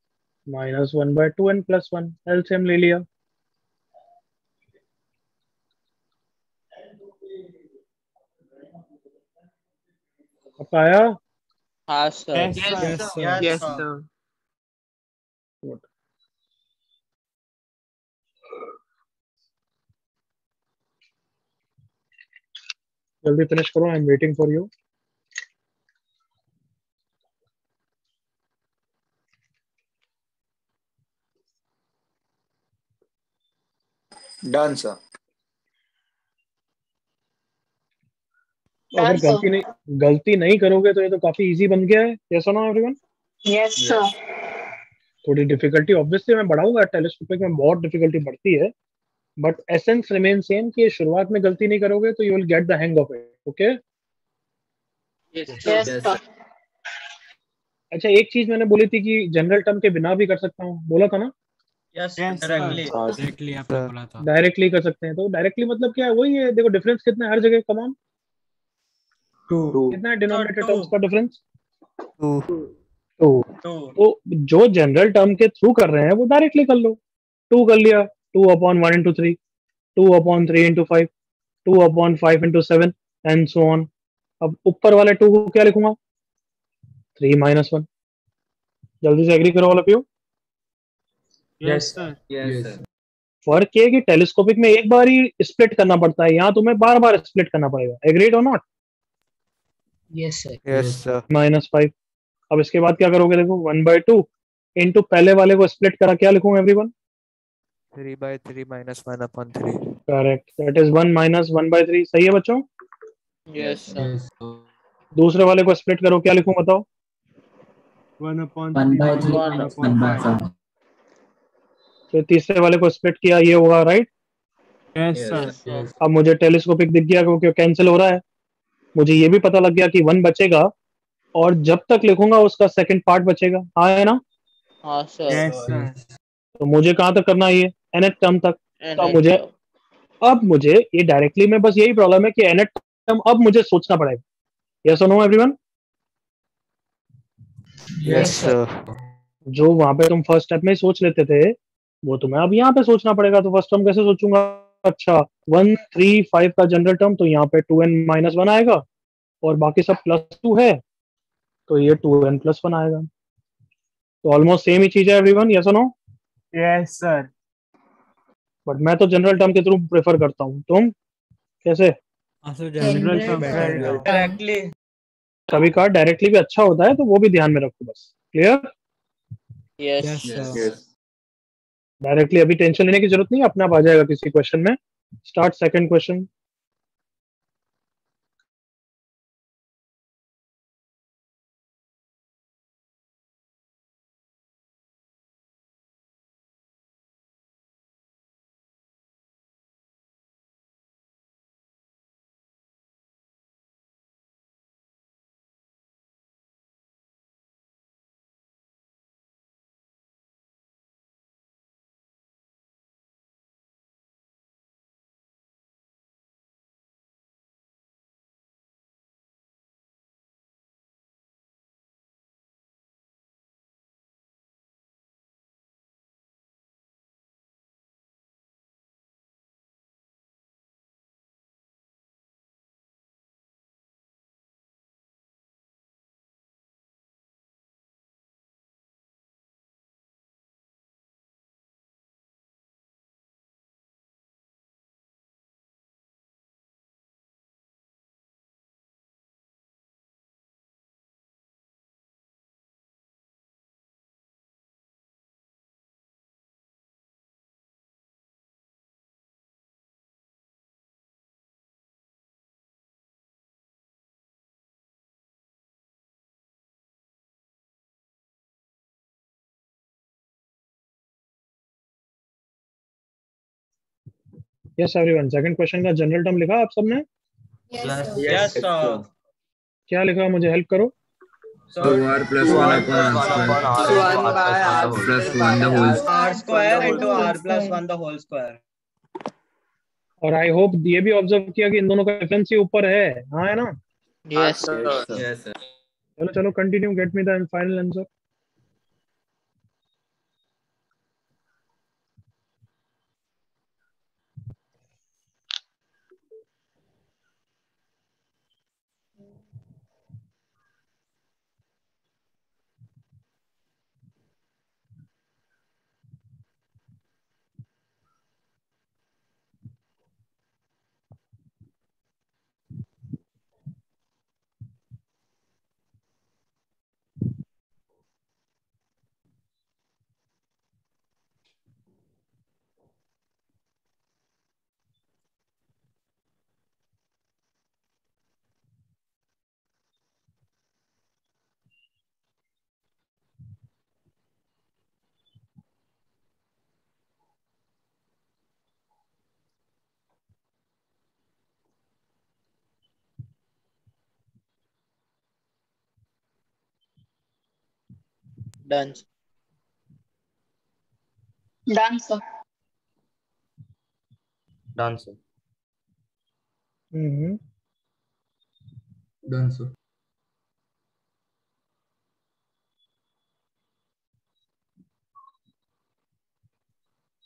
minus 1/2 n plus 1, LCM ले लिया। अब आया? हाँ sir. Yes, sir. Yes, sir. Yes, sir. जल्दी फिनिश करो, I am waiting for you. Done, sir. अगर Done, sir. गलती नहीं करोगे तो ये तो काफी इजी बन गया है। यस और नो एवरीवन? Yes, sir. थोड़ी डिफिकल्टी ऑब्वियसली मैं बढ़ाऊंगा, टेलीस्कोपिक में बहुत डिफिकल्टी बढ़ती है, बट एसेंस रिमेन सेम कि शुरुआत में गलती नहीं करोगे तो you will get the hang of it. Okay, Yes, Yes, Yes, sir. sir. अच्छा एक चीज मैंने बोली थी कि जनरल टर्म के बिना भी कर सकता हूँ, बोला था ना? Yes, Yes, directly. sir. Directly आपने बोला था। डायरेक्टली कर सकते हैं। तो डायरेक्टली मतलब क्या है? वही है, देखो डिफरेंस कितना है हर जगह, कमान 2. कितना है डिनोमिनेटर two. टर्म्स का डिफरेंस? 2. 2। 2. तो जो जनरल टर्म के थ्रू कर रहे हैं वो डायरेक्टली कर लो। 2 कर लिया, 2/1 into 3, 2/3 into 5, 2/5 into 7 and so on. अब ऊपर वाले 2 को क्या लिखूंगा? 3 minus 1। जल्दी से एग्री करो all of you. Yes, sir. Yes, sir. फर्क ये है कि टेलीस्कोपिक में एक बार ही स्प्लिट करना पड़ता है, यहाँ तुम्हें बार बार स्प्लिट करना पड़ेगा। एग्रीड और not? Yes, sir. Yes, sir. -5। अब इसके बाद क्या करोगे? देखो 1/2 इंटू पहले वाले को स्प्लिट करा, क्या लिखूंगा everyone? 3/3 minus 1/3. Correct, that is 1 minus 1/3। सही है बच्चों? Yes, sir. दूसरे वाले को स्प्लिट करो, क्या लिखूं बताओ? 1/3 minus 1/5. फिर तीसरे वाले को स्प्लिट किया, ये होगा right. Yes, Yes, sir. sir. अब मुझे टेलीस्कोपिक दिख गया क्योंकि कैंसिल हो रहा है। मुझे ये भी पता लग गया कि 1 बचेगा और जब तक लिखूंगा उसका सेकंड पार्ट बचेगा। हाँ है ना? हाँ sir. Yes, sir. तो मुझे कहाँ तक करना है? ये nth टर्म तक। And तो अब मुझे ये डायरेक्टली में बस यही प्रॉब्लम है कि nth टर्म अब मुझे सोचना पड़ेगा। यस और नो एवरीवन? Yes, sir. जो वहां पे तुम फर्स्ट स्टेप में ही सोच लेते थे वो तुम्हें अब यहाँ पे सोचना पड़ेगा। तो फर्स्ट टर्म कैसे सोचूंगा? अच्छा 1 3 5 का जनरल टर्म, तो यहाँ पे 2n minus 1 आएगा और बाकी सब +2 है तो ये 2n + 1 आएगा। तो ऑलमोस्ट सेम ही चीज है एवरीवन। यस और नो? Yes, sir. बट मैं तो जनरल टर्म के थ्रू प्रेफर करता हूँ, तुम कैसे? हाँ sir, General general term. Better. Directly. कभी कभार डायरेक्टली भी अच्छा होता है, तो वो भी ध्यान में रखो बस। Clear? yes. Yes, Yes. sir. Directly अभी टेंशन लेने की जरूरत नहीं है, अपने आप आ जाएगा किसी क्वेश्चन में। Start second question. Yes everyone, second question का जनरल टर्म लिखा आप सबने? Yes, sir. क्या लिखा, मुझे हेल्प करो। 2r plus 1 upon r square 1 by r plus 1 the whole R square into r plus 1 the whole square. और आई होप ये भी ऑब्जर्व किया कि इन दोनों का डिफरेंस ही ऊपर है, हाँ है ना? Yes, sir. Yes, sir. चलो चलो continue, get me the final answer. Done. Done, sir. Done, sir. Done, sir.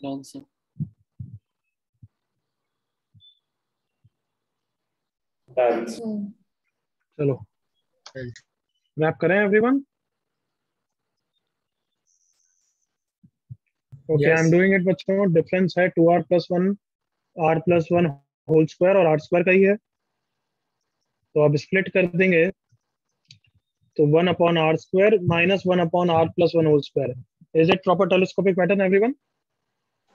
Done, sir. चलो रैप करें everyone. Okay, I am doing it बच्चों। डिफरेंस है 2r plus 1 r plus 1 whole square और r square का ही है, तो अब स्प्लिट कर देंगे तो 1 upon r square minus 1 upon r plus 1 whole square. Is it proper telescopic pattern everyone?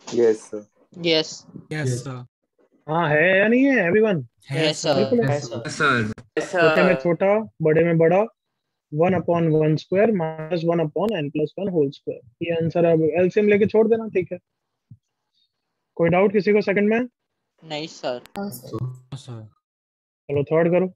Yes, sir. Yes. Yes, sir. हाँ है या नहीं है एवरीवन? Yes, sir. बिल्कुल है। sir छोटे में छोटा, बड़े में बड़ा, 1 upon 1 square minus 1 upon n plus 1 whole square. ये आंसर है। अब एलसीएम लेके छोड़ देना, ठीक है? कोई डाउट किसी को सेकंड में? नहीं sir. Sir. चलो थर्ड करो।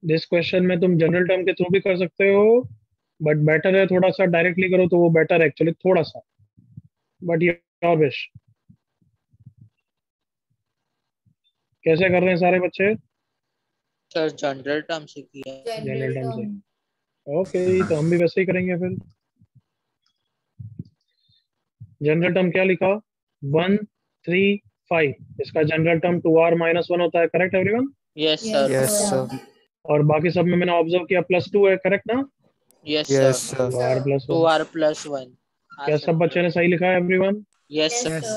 दिस क्वेश्चन में तुम जनरल टर्म के थ्रू भी कर सकते हो, बट बेटर है थोड़ा सा डायरेक्टली करो, तो वो बेटर है एक्चुअली थोड़ा सा, बट योर विश। कैसे कर रहे हैं सारे बच्चे? सर जनरल टर्म से किया है। जनरल टर्म से। ओके, तो हम भी वैसे ही करेंगे फिर। जनरल टर्म क्या लिखा? 1 3 5। इसका जनरल टर्म 2r माइनस 1 होता है, correct everyone? Yes, sir. Yes, sir. और बाकी सब में मैंने ऑब्जर्व किया +2 है, करेक्ट ना? Yes, Yes, sir. sir. r plus 1। 2r plus 1. क्या सब बच्चे ने सही लिखा है everyone? Yes, sir. Yes,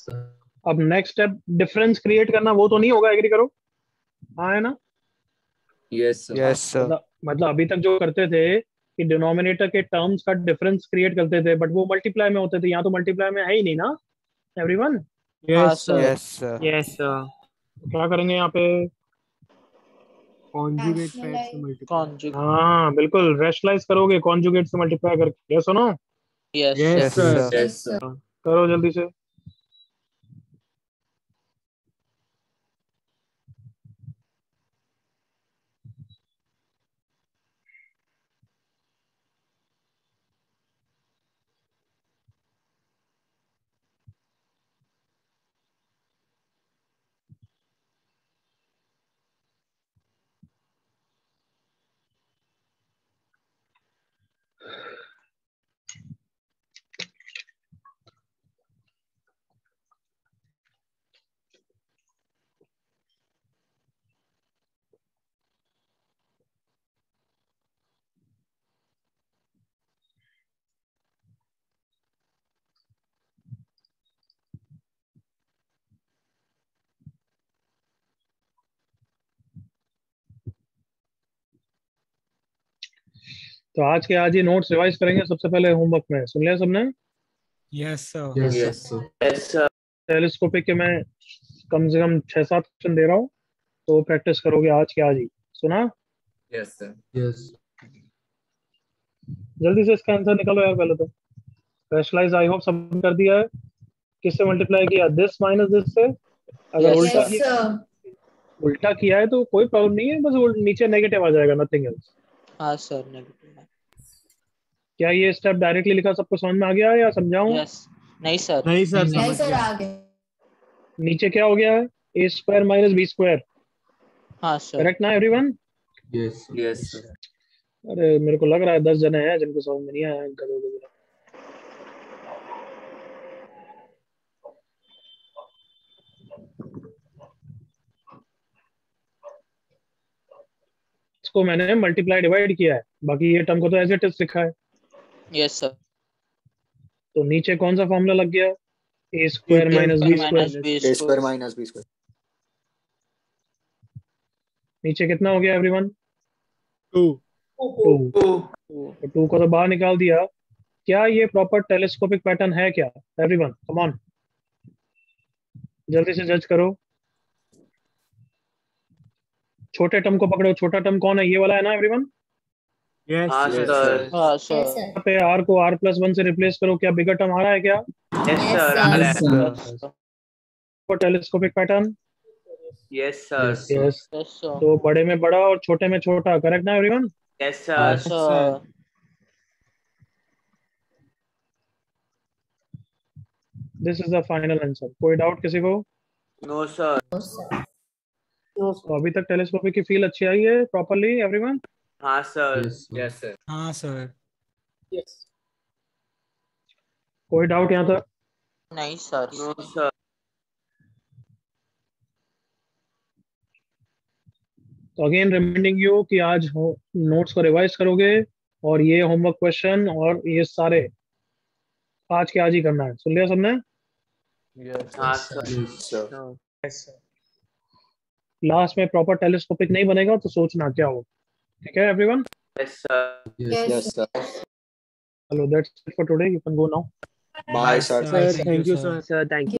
sir. अब नेक्स्ट स्टेप डिफरेंस क्रिएट करना, वो तो नहीं होगा, एग्री करो? हाँ है ना? Yes, sir. Yes, sir. मतलब अभी तक जो करते थे कि डिनोमिनेटर के टर्म्स का डिफरेंस क्रिएट करते थे, बट वो मल्टीप्लाई में होते थे। यहाँ तो मल्टीप्लाई में है ही नहीं ना everyone? Yes, sir. Yes, sir. Yes, sir. क्या करेंगे यहाँ पे? कॉन्जुगेट पैर से मल्टीप्लाई। हाँ बिल्कुल, रैशनलाइज करोगे कॉन्जुगेट से मल्टीप्लाई करके, यस सुनो। Yes yes sir. Yes sir. करो जल्दी से। तो आज के आज ही नोट्स रिवाइज करेंगे सबसे पहले होमवर्क में, सुन लिया सबने? Yes sir. Yes sir. Yes sir. Telescopic के मैं कम से कम 6-7 क्वेश्चन दे रहा हूँ, तो प्रैक्टिस करोगे आज के आज ही, सुना? Yes sir. यस। जल्दी से इसका आंसर निकालो यार पहले तो। रैशनलाइज आई होप सब कर दिया है। किससे मल्टीप्लाई किया? दिस माइनस दिस से। अगर Yes, उल्टा sir. उल्टा किया है तो कोई प्रॉब्लम नहीं है, बस नीचे नेगेटिव आ जाएगा, नथिंग एल्स। हाँ सर, नेगेटिव। क्या ये स्टेप डायरेक्टली लिखा सबको समझ में आ गया या समझाऊं? यस। नहीं सर। नहीं सर, नहीं समझ सर, गया। आ गए। नीचे क्या हो गया है? ए स्क्वायर माइनस बी स्क्वायर, हाँ सर। करेक्ट ना एवरीवन? यस। Yes sir. अरे मेरे को लग रहा है 10 जने हैं जिनको समझ में नहीं आया गधों को। इसको मैंने मल्टीप्लाई डिवाइड किया है, बाकी ये टर्म को तो एज इट इज लिखा है। Yes sir. तो नीचे कौन सा फॉर्मूला लग गया? ए स्क्वायर माइनस बी स्क्वायर। ए स्क्वायर माइनस बी स्क्वायर। नीचे कितना हो गया एवरीवन? 2। 2 को तो बाहर निकाल दिया। क्या ये प्रॉपर टेलीस्कोपिक पैटर्न है क्या एवरीवन? कम ऑन, जल्दी से जज करो। छोटे टर्म को पकड़ो, छोटा टर्म कौन है? ये वाला है ना एवरीवन? यस हाँ सर। हाँ सर। यहाँ पे r को r+1 से रिप्लेस करो, क्या बिगर टर्म आ रहा है क्या? Yes sir. Yes sir. For telescopic pattern? Yes sir. Yes. Yes sir. तो बड़े में बड़ा और छोटे में छोटा, करेक्ट ना एवरीवन? यस हाँ sir. Sir. This is the final answer. कोई डाउट किसी को? No sir. तो अभी तक टेलीस्कोपिक की फील अच्छी आई है प्रॉपरली एवरीवन? हाँ सर। Yes yes sir. हाँ सर। कोई डाउट यहाँ तक? नहीं सर। No sir. तो अगेन रिमाइंडिंग यू कि आज नोट्स को रिवाइज करोगे और ये होमवर्क क्वेश्चन और ये सारे आज के आज ही करना है, सुन लिया सबने? हाँ सर। Yes sir. लास्ट में प्रॉपर टेलीस्कोपिक नहीं बनेगा तो सोचना क्या हो, ठीक है everyone? Yes sir. Yes sir. Hello, that's it for today, you can go now. Bye sir. Sir, thank you sir. Sir thank you.